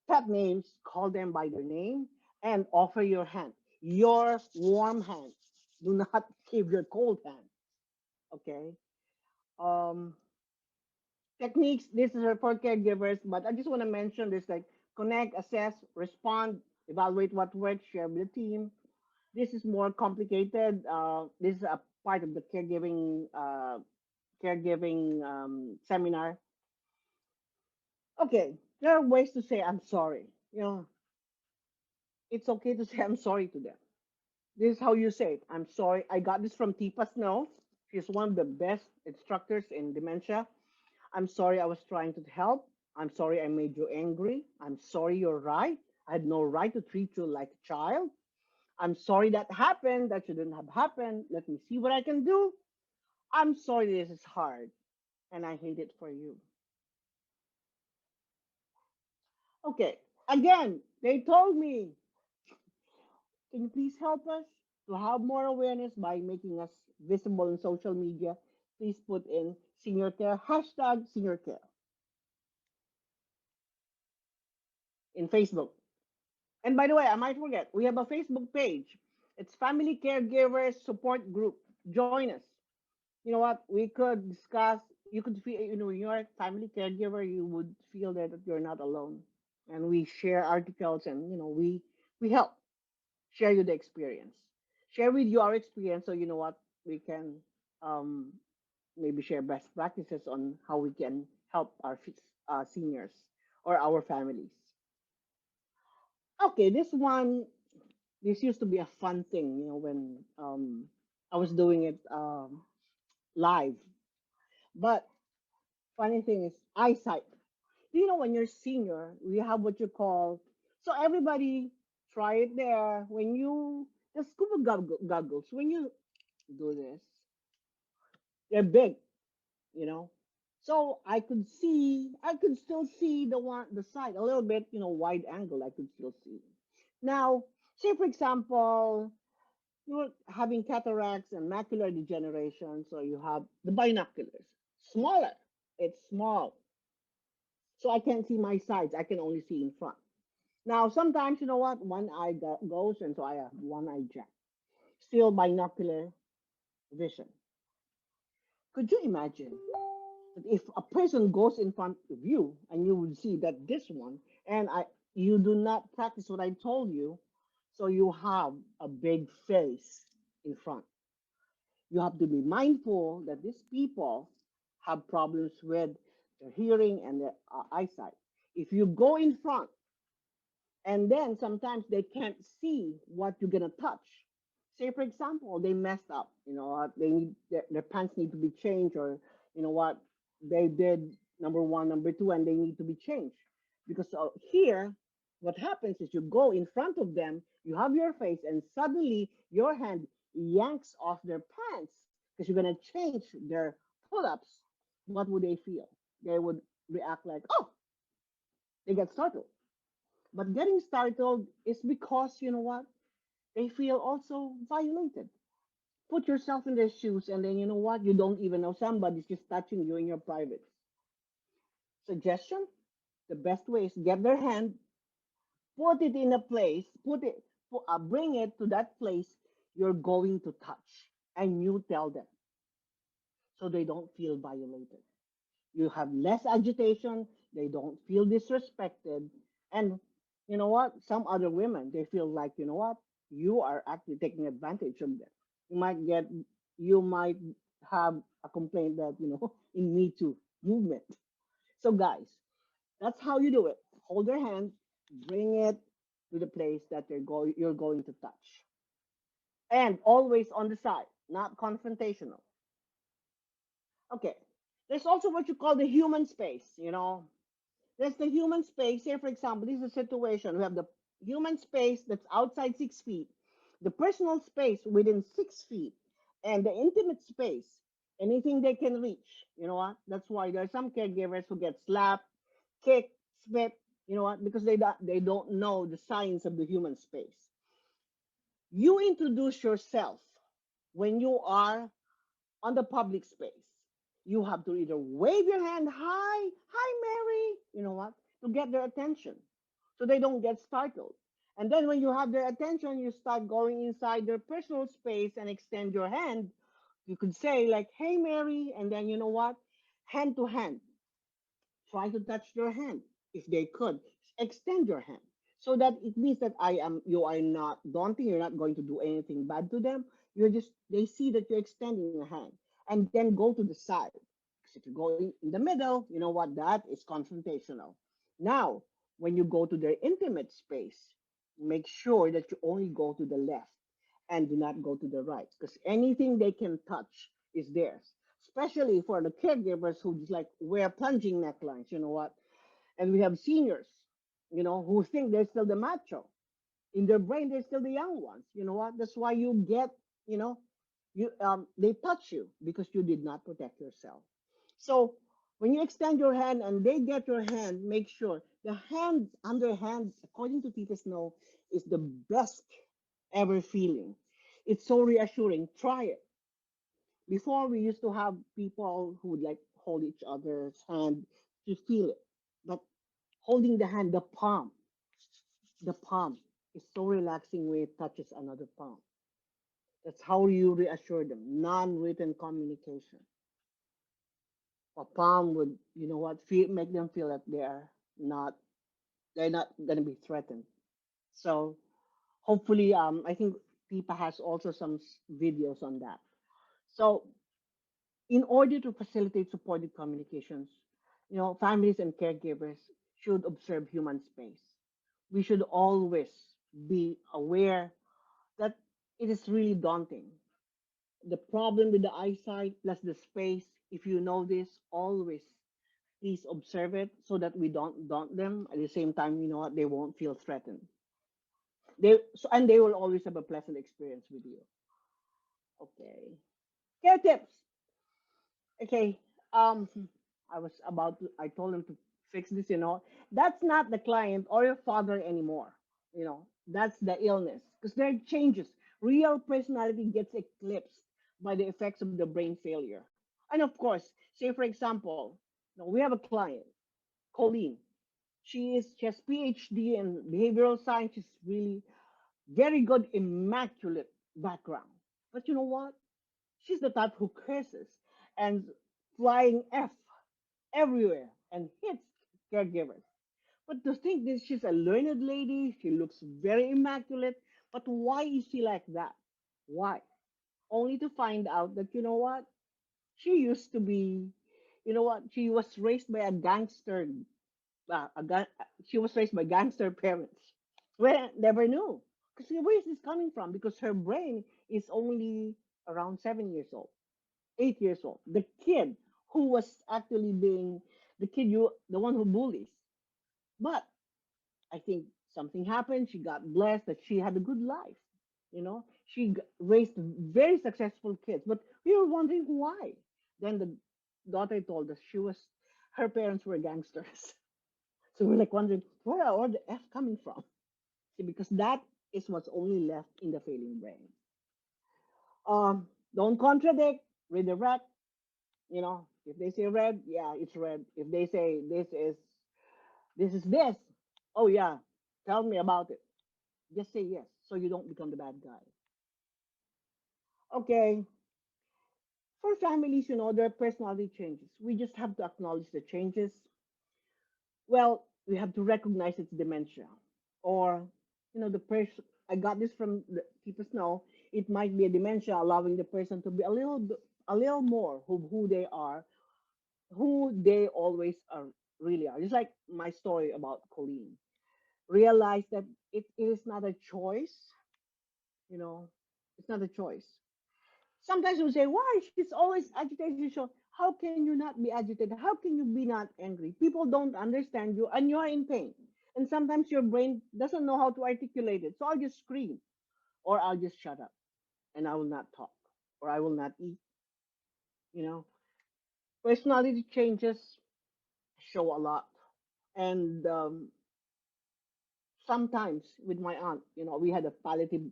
pet names. Call them by their name and offer your hand, your warm hand. Do not give your cold hand. Okay. Um, Techniques. This is for caregivers, but I just want to mention this: like connect, assess, respond, evaluate what works, share with the team. This is more complicated. This is a part of the caregiving seminar. Okay, there are ways to say I'm sorry. It's okay to say I'm sorry to them. This is how you say it. I'm sorry. I got this from Tipa Snow. She's one of the best instructors in dementia. I'm sorry I was trying to help. I'm sorry I made you angry. I'm sorry you're right. I had no right to treat you like a child. I'm sorry that happened. That shouldn't have happened. Let me see what I can do. I'm sorry this is hard and I hate it for you. Okay, again, they told me, can you please help us to have more awareness by making us visible in social media? Please put in senior care, hashtag senior care in Facebook. And by the way, I might forget, we have a Facebook page. It's Family Caregivers Support Group. Join us. You know what? We could discuss, you could feel, when you're a family caregiver, you would feel that you're not alone. And we share articles and, we help share you the experience. Share with you our experience so you know what we can um, maybe share best practices on how we can help our seniors or our families. Okay, this used to be a fun thing, when I was doing it live. But funny thing is eyesight. Do you know when you're senior, we have what you call, so everybody try it there. When you, the scuba goggles, when you do this, they're big, you know. So I could still see the side a little bit, wide angle. I could still see. Now, say for example, you're having cataracts and macular degeneration, so you have the binoculars smaller. It's small, so I can't see my sides. I can only see in front. Now, sometimes you know what, one eye goes, and so I have one eye jack. Still binocular vision. Could you imagine that if a person goes in front of you and you would see that this one, and you do not practice what I told you, so you have a big face in front. You have to be mindful that these people have problems with their hearing and their eyesight. If you go in front and then sometimes they can't see what you're gonna touch. Say for example, they messed up. They need their pants need to be changed, or you know what, they did number one, number two, and they need to be changed. Because here, what happens is you go in front of them, you have your face, and suddenly your hand yanks off their pants because you're gonna change their pull-ups. What would they feel? They would react like, oh, they get startled. But getting startled is because, you know what? They feel also violated. Put yourself in their shoes, and then you know what? You don't even know somebody's just touching you in your private. Suggestion: the best way is get their hand, put it in a place, bring it to that place you're going to touch, and you tell them so they don't feel violated. You have less agitation, they don't feel disrespected, and you know what, some other women, they feel like, you know what, you are actually taking advantage of them. You might have a complaint that, in Me Too movement. So guys, that's how you do it. Hold their hand, bring it to the place that you're going to touch, and always on the side, not confrontational. Okay, there's also what you call the human space. There's the human space. Here, for example, this is a situation. We have the human space that's outside 6 feet, the personal space within 6 feet, and the intimate space, anything they can reach. You know what? That's why there are some caregivers who get slapped, kicked, spit. You know what? Because they don't know the science of the human space. You introduce yourself when you are on the public space. You have to either wave your hand, hi, Mary, you know what, to get their attention so they don't get startled. And then when you have their attention, you start going inside their personal space and extend your hand. You could say, like, hey, Mary, and then you know what, hand to hand, try to touch their hand if they could. Extend your hand so that it means that you are not daunting, you're not going to do anything bad to them. You're just They see that you're extending your hand, and then go to the side. Because if you go in the middle, you know what, that is confrontational. Now, when you go to their intimate space, make sure that you only go to the left and do not go to the right because anything they can touch is theirs. Especially for the caregivers who just like wear plunging necklines, you know what? And we have seniors, who think they're still the macho. In their brain, they're still the young ones. You know what? That's why you get, you know, they touch you because you did not protect yourself. So when you extend your hand and they get your hand, make sure the hand underhand, according to Tita Snow, is the best ever feeling. It's so reassuring. Try it. Before we used to have people who would like hold each other's hand to feel it. But holding the hand, the palm is so relaxing when it touches another palm. That's how you reassure them. Non-written communication. A palm would, make them feel that not, they're not gonna be threatened. So hopefully, I think Pipa has also some videos on that. So in order to facilitate supported communications, families and caregivers should observe human space. We should always be aware that it is really daunting. The problem with the eyesight plus the space, if you know this, always please observe it so that we don't daunt them. At the same time, you know what, they won't feel threatened. And they will always have a pleasant experience with you. Okay. Care tips. Okay. Um, I told him to fix this, That's not the client or your father anymore. That's the illness. Because there are changes. Real personality gets eclipsed by the effects of the brain failure. And of course, say for example, we have a client, Colleen. She has PhD in behavioral science. She's really very good, immaculate background. But you know what? She's the type who curses and flying F everywhere and hits caregivers. But to think that she's a learned lady, she looks very immaculate. But why is she like that? Why? Only to find out that, she used to be, she was raised by a gangster. A gang, she was raised by gangster parents. Well, never knew. Because where is this coming from? Because her brain is only around 7 years old, 8 years old. The kid who was actually being the one who bullies. But I think something happened. She got blessed that she had a good life. She raised very successful kids. But we were wondering why. Then the daughter told us her parents were gangsters. So we're like wondering where are all the F coming from? See, because that is what's only left in the failing brain. Don't contradict, redirect. If they say red, yeah, it's red. If they say this, oh yeah, tell me about it. Just say yes, so you don't become the bad guy. Okay. For families, their personality changes. We just have to acknowledge the changes. Well, we have to recognize it's dementia, or the person. I got this from the people know it might be a dementia, allowing the person to be a little more who they are, who they always are really are. It's like my story about Colleen. Realize that it is not a choice. You know, it's not a choice. Sometimes we say, "Why she's always agitated?" So how can you not be agitated? How can you be not angry? People don't understand you, and you are in pain. And sometimes your brain doesn't know how to articulate it. So I'll just scream, or I'll just shut up, and I will not talk, or I will not eat. You know, personality changes show a lot, and sometimes with my aunt, we had a palliative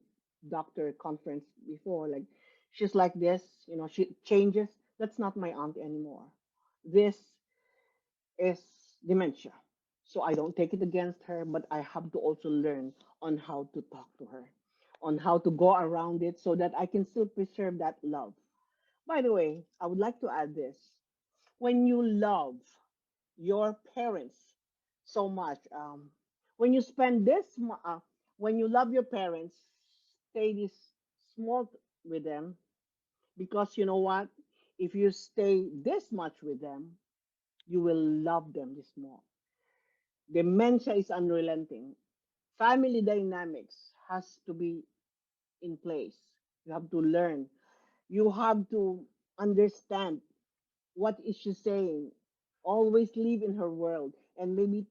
doctor conference before. Like she's like this, she changes. That's not my aunt anymore. This is dementia. So I don't take it against her, but I have to also learn on how to talk to her, on how to go around it so that I can still preserve that love. By the way, I would like to add this. When you love your parents so much, when you spend when you love your parents, stay this small with them because you know what? If you stay this much with them, you will love them this more. Dementia is unrelenting. Family dynamics has to be in place. You have to learn. You have to understand what is she saying. Always live in her world, and maybe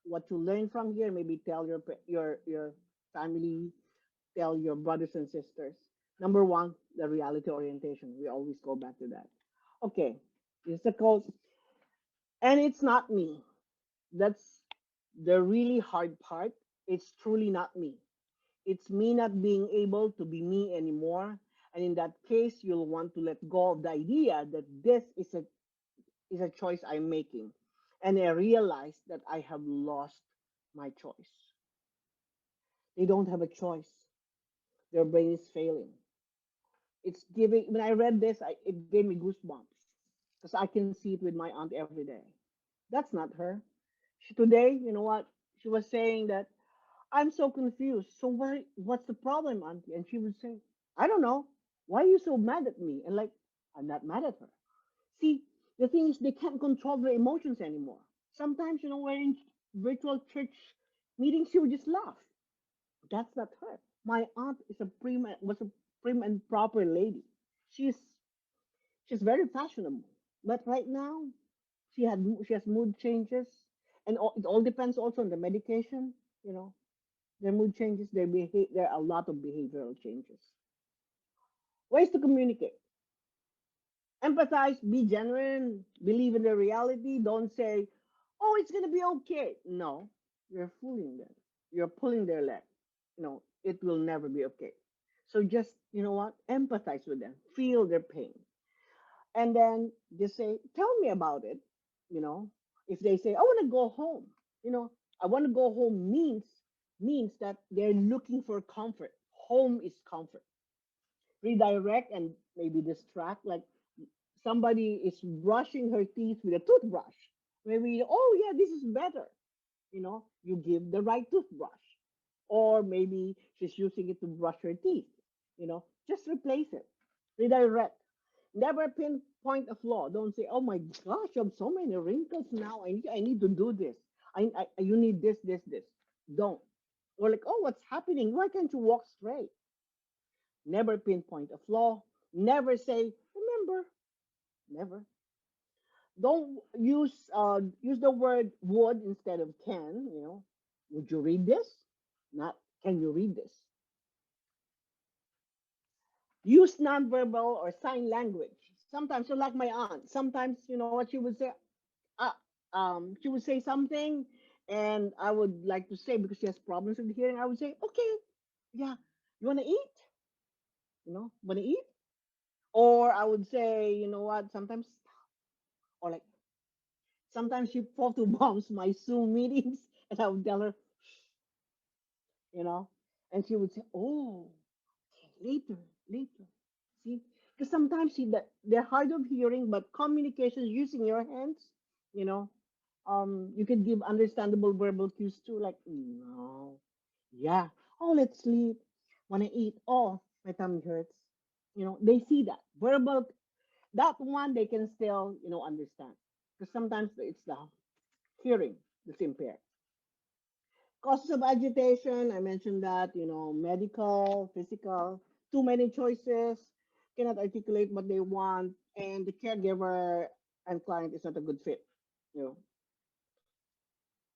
what you learn from here, maybe tell your family, tell your brothers and sisters. Number one, the reality orientation. We always go back to that. Okay, this is a quote, and it's not me. That's the really hard part. It's truly not me. It's me not being able to be me anymore. And in that case, you'll want to let go of the idea that this is a choice I'm making. And I realize that I have lost my choice. They don't have a choice. Their brain is failing. It's giving, when I read this, it gave me goosebumps because I can see it with my aunt every day. That's not her. Today, you know what? She was saying that I'm so confused. So what's the problem, auntie? And she would say, I don't know. Why are you so mad at me? And like, I'm not mad at her. See, the thing is, they can't control their emotions anymore. Sometimes, we're in virtual church meetings, she would just laugh. That's not her. My aunt was a prim and proper lady. She's she's very fashionable, but right now she has mood changes, and it all depends also on the medication. You know, their mood changes, there are a lot of behavioral changes. Ways to communicate: empathize, be genuine, believe in the reality. Don't say, "Oh, it's gonna be okay." No, you're fooling them. You're pulling their leg. It will never be okay. So just, what? Empathize with them. Feel their pain. And then just say, "Tell me about it." You know, if they say, "I want to go home," you know, "I want to go home" means that they're looking for comfort. Home is comfort. Redirect and maybe distract, like somebody is brushing her teeth with a toothbrush. Maybe, "Oh yeah, this is better." You give the right toothbrush. Or maybe she's using it to brush her teeth. Just replace it. Redirect. Never pinpoint a flaw. Don't say, "Oh my gosh, I have so many wrinkles now. I need to do this. You need this. Don't. Or like, "Oh, what's happening? Why can't you walk straight?" Never pinpoint a flaw. Never say, "Remember." Never. Don't use the word would instead of can. Would you read this? Not, can you read this? Use nonverbal or sign language. Sometimes, so like my aunt, sometimes, what she would say, uh, she would say something, and I would like to say, because she has problems with hearing, I would say, "Okay, yeah, you want to eat? Want to eat?" Or I would say, you know what, sometimes, or like, sometimes she photo bombs my Zoom meetings, and I would tell her, you know, and she would say, "Oh, okay, later." See, because sometimes they're hard of hearing, but communication using your hands, you know, you can give understandable verbal cues too, like, "No, yeah, oh, let's sleep, wanna eat, oh, my tummy hurts." They see that verbal, that one they can still, understand, because sometimes it's the hearing that's impaired. Causes of agitation, I mentioned that, medical, physical, too many choices, cannot articulate what they want, and the caregiver and client is not a good fit. You know.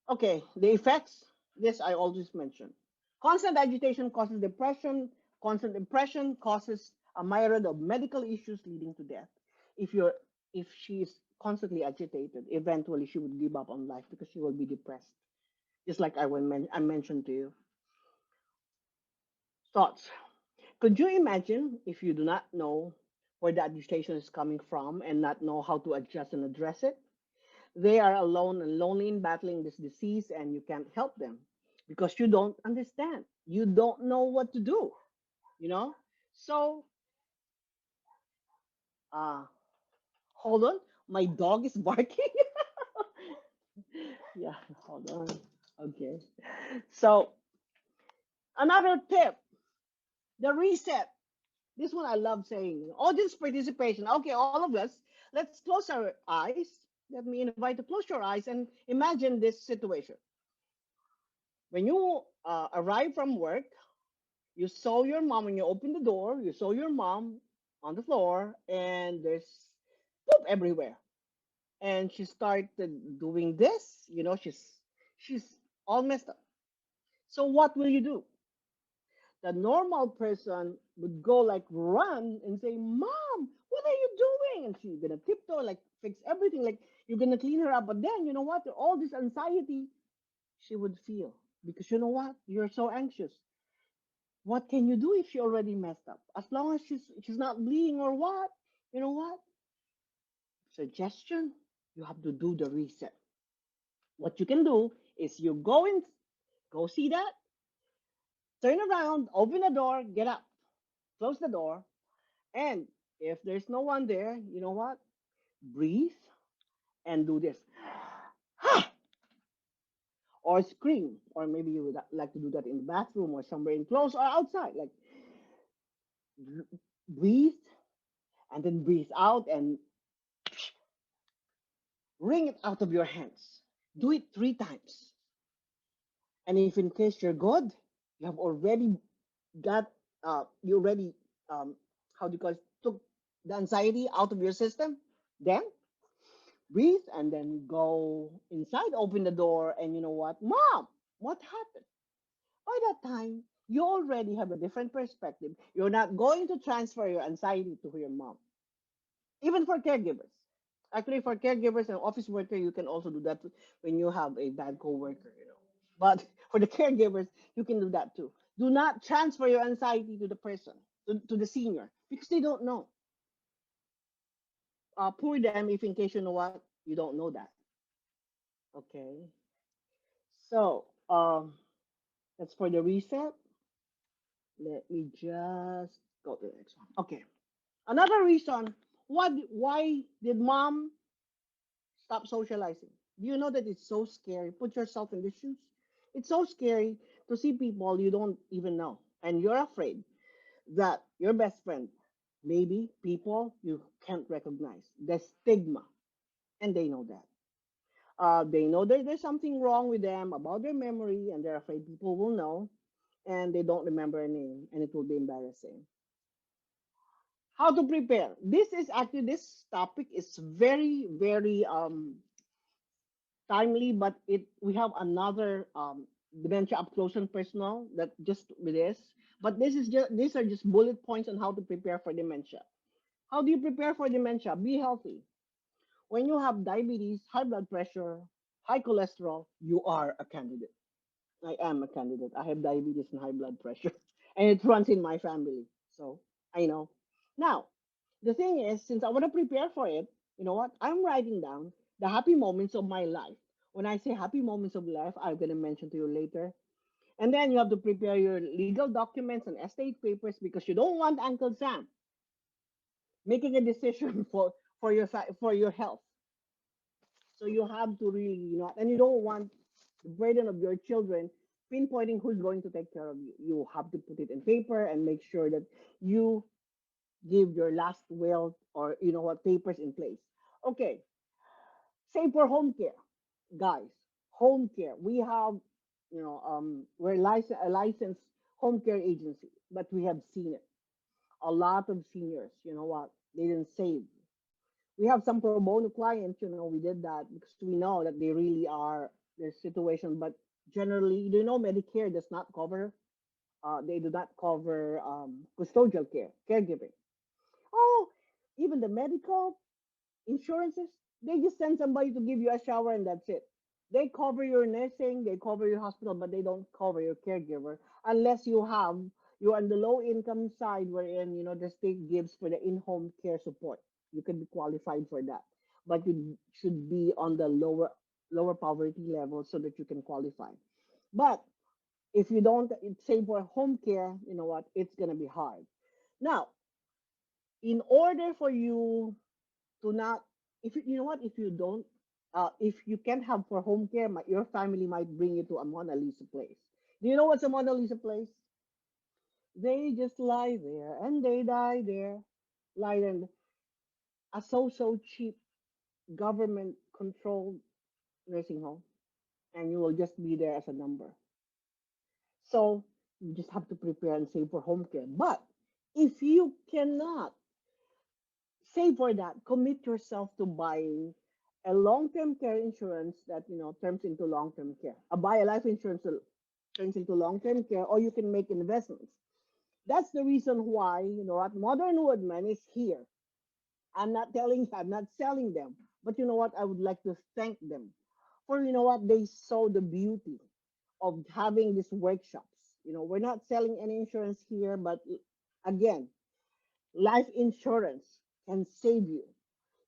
Okay, the effects, this I always mention. Constant agitation causes depression, constant depression causes a myriad of medical issues leading to death. If you're if she is constantly agitated, eventually she would give up on life because she will be depressed. Just like I mentioned to you. Thoughts. Could you imagine if you do not know where the agitation is coming from and not know how to adjust and address it? They are alone and lonely in battling this disease, and you can't help them because you don't understand. You don't know what to do, you know? So, uh, hold on. My dog is barking. Yeah, hold on. Okay. So, another tip, the reset. This one I love saying. Audience participation. Okay, all of us, let's close our eyes. Let me invite you to close your eyes and imagine this situation. When you arrive from work, You saw your mom when you open the door, you saw your mom on the floor, and there's poop everywhere. And she started doing this, she's all messed up. So what will you do? The normal person would go like run and say, "Mom, what are you doing?" And she's gonna tiptoe, like fix everything, like you're gonna clean her up. But then you know what? All this anxiety she would feel because you know what? You're so anxious. What can you do if she already messed up? As long as she's not bleeding or what? You know what? Suggestion: you have to do the reset. What you can do is you go in, go see that, turn around, open the door, get up, close the door, and if there's no one there, you know what? Breathe and do this. Or scream. Or maybe you would like to do that in the bathroom or somewhere enclosed or outside. Like breathe and then breathe out and wring it out of your hands. Do it 3 times. And if in case you're good, you have already got, you already, how do you call it, took the anxiety out of your system, then breathe and then go inside, open the door, and you know what? Mom, what happened? By that time, you already have a different perspective. You're not going to transfer your anxiety to your mom. Even for caregivers. Actually, for caregivers and office worker, you can also do that when you have a bad coworker. But for the caregivers, you can do that too. Do not transfer your anxiety to the person, to the senior, because they don't know. Pour them if in case you know what, you don't know that. Okay. So, that's for the reset. Let me just go to the next one. Okay. Another reason why did mom stop socializing? Do you know that it's so scary? Put yourself in the shoes. It's so scary to see people you don't even know, and you're afraid that your best friend, maybe people you can't recognize. The stigma, and they know that. They know that there's something wrong with them about their memory, and they're afraid people will know, and they don't remember a name, and it will be embarrassing. How to prepare? This topic is very, very timely, but it we have another dementia up close and personal that just with this. But these are just bullet points on how to prepare for dementia. How do you prepare for dementia? Be healthy. When you have diabetes, high blood pressure, high cholesterol, you are a candidate. I am a candidate. I have diabetes and high blood pressure, and it runs in my family. So I know. Now, the thing is, since I want to prepare for it, you know what? I'm writing down the happy moments of my life. When I say happy moments of life, I'm going to mention to you later. And then you have to prepare your legal documents and estate papers because you don't want Uncle Sam making a decision for your health. So you have to really, and you don't want the burden of your children pinpointing who's going to take care of you. You have to put it in paper and make sure that you give your last will or papers in place. Okay, same for home care, guys. Home care. We have, we're a licensed home care agency, but we have seen it. A lot of seniors, you know what? They didn't save. We have some pro bono clients, we did that because we know that they really are their situation. But generally, Medicare does not cover. They do not cover custodial care, caregiving. Oh, even the medical insurances, they just send somebody to give you a shower and that's it. They cover your nursing, they cover your hospital, but they don't cover your caregiver unless you're on the low income side wherein the state gives for the in-home care support. You can be qualified for that, but you should be on the lower poverty level so that you can qualify. But if you don't, say for home care, you know what, it's gonna be hard. Now, in order for you to not if you know what if you don't if you can't have for home care, your family might bring you to a Mona Lisa place. Do you know what's a Mona Lisa place? They just lie there and they die there, lie there in a so cheap government controlled nursing home, and you will just be there as a number. So You just have to prepare and save for home care. But if you cannot save for that, commit yourself to buying a long-term care insurance that turns into long-term care. Buy a life insurance that turns into long-term care, or you can make investments. That's the reason why what Modern Woodman is here. I'm not selling them, but you know what? I would like to thank them for what they saw the beauty of having these workshops. We're not selling any insurance here, but again, life insurance can save you.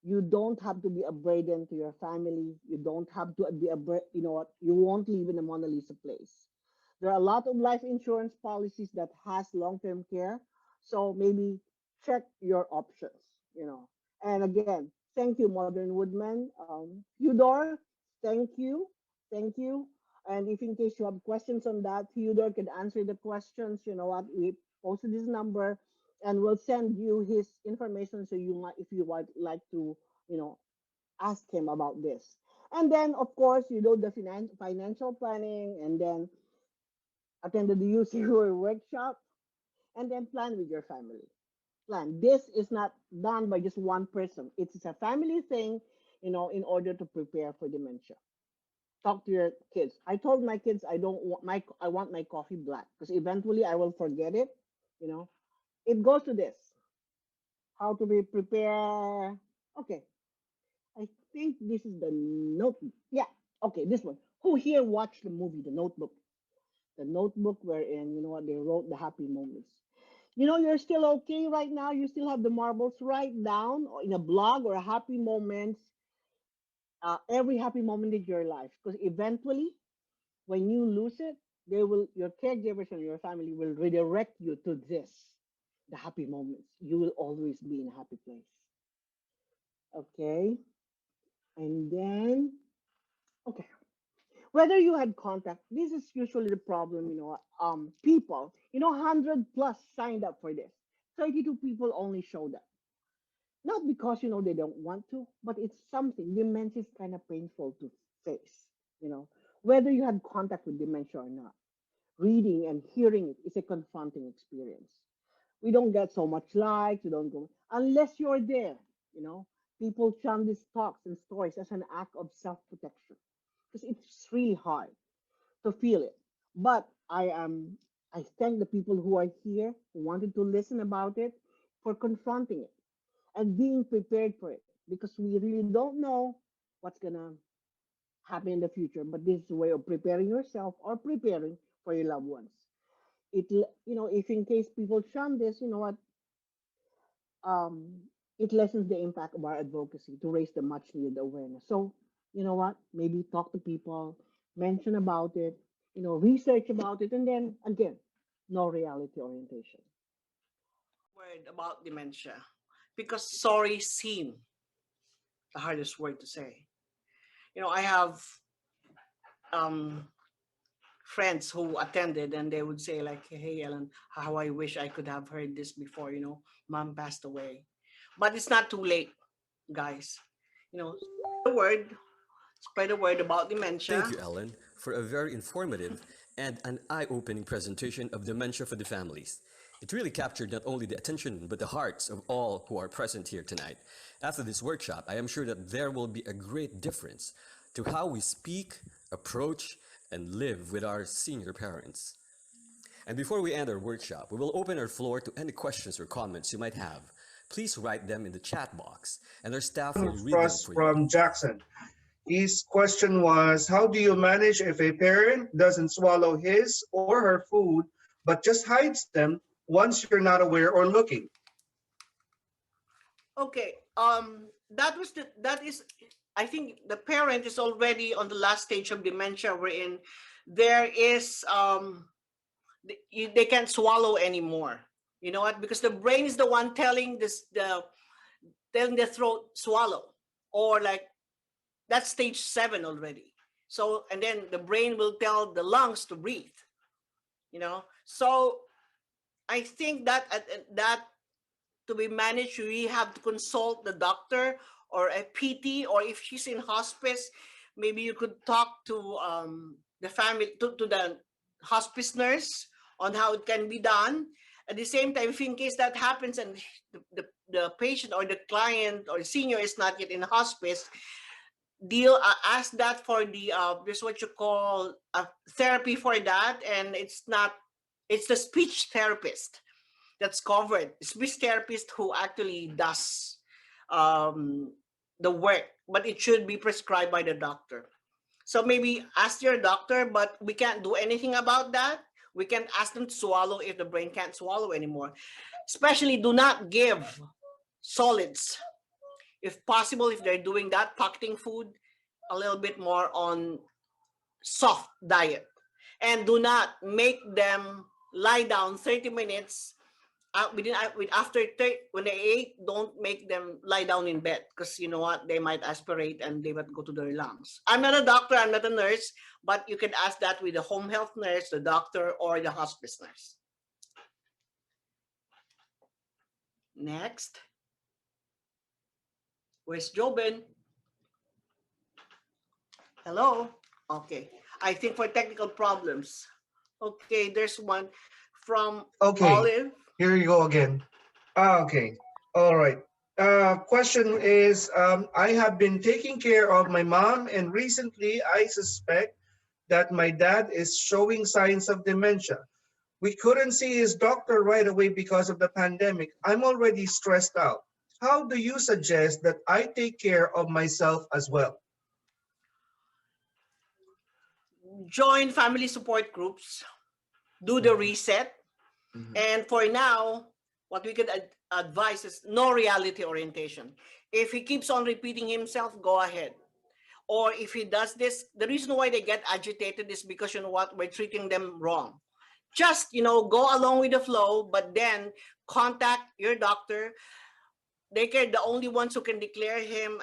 You don't have to be a burden to your family. You don't have to be you know what? You won't live in a Mona Lisa place. There are a lot of life insurance policies that has long-term care. So maybe check your options. And again, thank you, Modern Woodman. Theodore, thank you. Thank you. And if in case you have questions on that, Theodore can answer the questions. You know what? We posted his number and we'll send you his information so you might, if you would like to, you know, ask him about this. And then, of course, you do the financial planning and then attend the UCUR workshop and then plan with your family. Plan. This is not done by just one person. It's a family thing, in order to prepare for dementia. Talk to your kids. I told my kids I want my coffee black because eventually I will forget it. You know, it goes to this: how to be prepare. Okay, I think this is the notebook. Yeah, okay, this one. Who here watched the movie The Notebook? The Notebook, wherein what they wrote the happy moments. You're still okay right now. You still have the marbles. Write down or in a blog or a happy moments, every happy moment in your life, because eventually when you lose it, your caregivers and your family will redirect you to this, the happy moments. You will always be in a happy place. Okay. And then, okay. Whether you had contact, this is usually the problem, people, 100 plus signed up for this. 32 people only showed up. Not because, they don't want to, but it's something. Dementia is kind of painful to face, you know, whether you had contact with dementia or not. Reading and hearing it is a confronting experience. We don't get so much likes, we don't go, unless you're there, you know. People chant these talks and stories as an act of self protection because it's really hard to feel it. But I thank the people who are here who wanted to listen about it for confronting it and being prepared for it because we really don't know what's gonna happen in the future. But this is a way of preparing yourself or preparing for your loved ones. If in case people shun this, you know what, um, it lessens the impact of our advocacy to raise the much needed awareness. So, you know what, maybe talk to people, mention about it, research about it, and then again, no reality orientation.
Word about dementia because sorry seem the hardest word to say. I have um, friends who attended and they would say like, hey, Ellen, how I wish I could have heard this before, mom passed away. But it's not too late, guys. The word, spread the word about
Thank
dementia.
you, Ellen, for a very informative and an eye opening presentation of dementia for the families. It really captured not only the attention but the hearts of all who are present here tonight. After this workshop, I am sure that there will be a great difference to how we speak, approach, and live with our senior parents. And before we end our workshop, we will open our floor to any questions or comments you might have. Please write them in the chat box, and our staff will read them
Frost
for you.
from Jackson. His question was, how do you manage if a parent doesn't swallow his or her food, but just hides them once you're not aware or looking?
Okay. That is I think the parent is already on the last stage of dementia wherein there is they can't swallow anymore. You know what? Because the brain is the one telling telling the throat swallow, or like that's stage 7 already. So and then the brain will tell the lungs to breathe. So I think that to be managed, we have to consult the doctor or a PT, or if she's in hospice, maybe you could talk to the family, to the hospice nurse on how it can be done. At the same time, if in case that happens and the patient or the client or senior is not yet in hospice, ask that for the there's what you call a therapy for that, and it's the speech therapist that's covered. Speech therapist who actually does the work, but it should be prescribed by the doctor. So maybe ask your doctor, but we can't do anything about that. We can't ask them to swallow if the brain can't swallow anymore. Especially do not give solids. If possible, if they're doing that, pocketing food, a little bit more on soft diet. And do not make them lie down 30 minutes after when they ate. Don't make them lie down in bed, because you know what, they might aspirate and they might go to their lungs. I'm not a doctor, I'm not a nurse, but you can ask that with the home health nurse, the doctor, or the hospice nurse. Next, where's Jobin? Hello. Okay, I think for technical problems. Okay, there's one from
Okay,
Olive.
here you go again. Okay, all right. Question is, I have been taking care of my mom, and recently I suspect that my dad is showing signs of dementia. We couldn't see his doctor right away because of the pandemic. I'm already stressed out. How do you suggest that I take care of myself as well?
Join family support groups, do the reset. And for now, what we could advise is no reality orientation. If he keeps on repeating himself, go ahead. Or if he does this, the reason why they get agitated is because, you know what, we're treating them wrong. Just, go along with the flow, but then contact your doctor. They are the only ones who can declare him,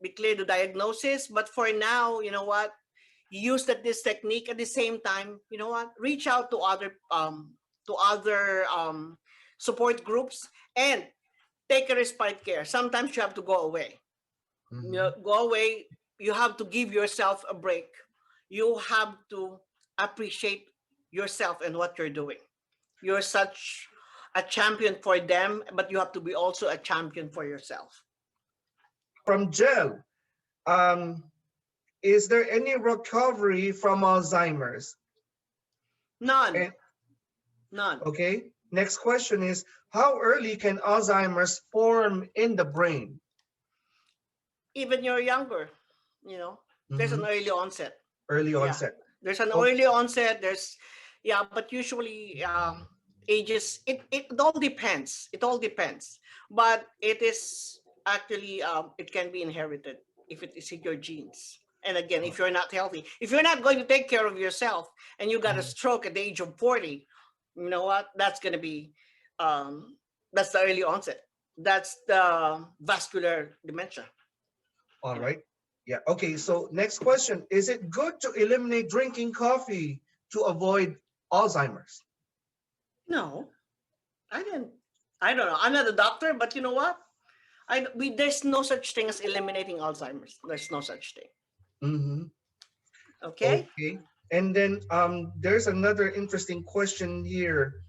declare the diagnosis. But for now, you know what, use this technique. At the same time, you know what, reach out to other support groups and take a respite care. Sometimes you have to go away. Go away. You have to give yourself a break. You have to appreciate yourself and what you're doing. You're such a champion for them, but you have to be also a champion for yourself.
From Jel, is there any recovery from Alzheimer's?
None.
And,
None.
okay. Next question is, how early can Alzheimer's form in the brain?
Even you're younger, there's an early onset.
Early onset.
There's an early onset. But usually ages, it all depends. It all depends. But it is actually, it can be inherited if it is in your genes. And again, if you're not healthy, if you're not going to take care of yourself and you got a stroke at the age of 40, you know what? That's going to be, that's the early onset. That's the vascular dementia.
All right. Yeah. Okay. So next question, is it good to eliminate drinking coffee to avoid Alzheimer's?
No, I don't know. I'm not a doctor, but you know what? There's no such thing as eliminating Alzheimer's. There's no such thing. Okay.
Okay. And then there's another interesting question here.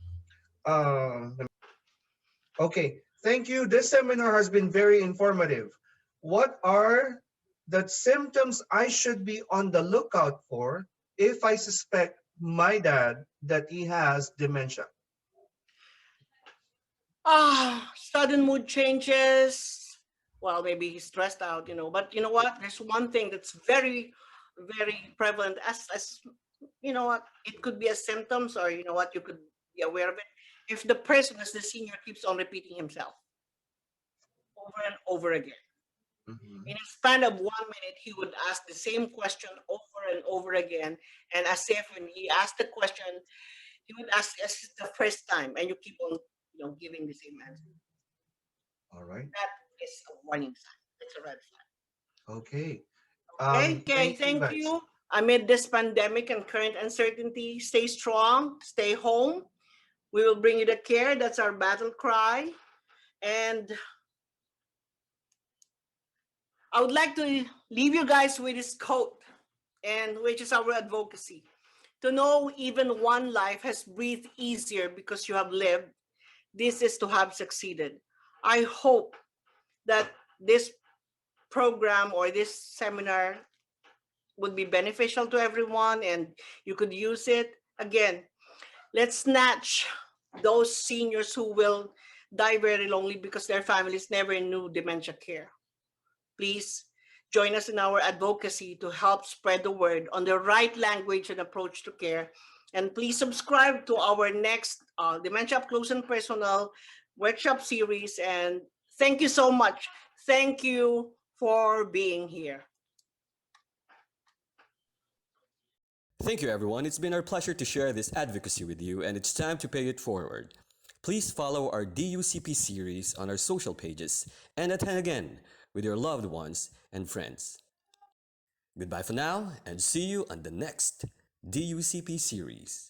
Okay. Thank you. This seminar has been very informative. What are the symptoms I should be on the lookout for if I suspect my dad that he has dementia?
Sudden mood changes. Well, maybe he's stressed out, but you know what? There's one thing that's very, very prevalent as you know what? It could be a symptoms, or you know what? You could be aware of it. If the person, as the senior, keeps on repeating himself over and over again. In a span of 1 minute, he would ask the same question over and over again. And as if when he asked the question, he would ask as the first time, and you keep on, giving the same answer.
All right.
That is a warning sign. It's a red flag.
Okay.
Okay, thank you. Amid this pandemic and current uncertainty, stay strong, stay home. We will bring you the care. That's our battle cry. And I would like to leave you guys with this quote, and which is our advocacy. to know even one life has breathed easier because you have lived, this is to have succeeded. I hope that this program or this seminar would be beneficial to everyone and you could use it. Again, let's snatch those seniors who will die very lonely because their families never knew dementia care. Please join us in our advocacy to help spread the word on the right language and approach to care. And please subscribe to our next Dementia Up Close and Personal workshop series. And thank you so much. Thank you for being here.
Thank you, everyone. It's been our pleasure to share this advocacy with you, and it's time to pay it forward. Please follow our DUCP series on our social pages and attend again with your loved ones and friends. Goodbye for now, and see you on the next DUCP series.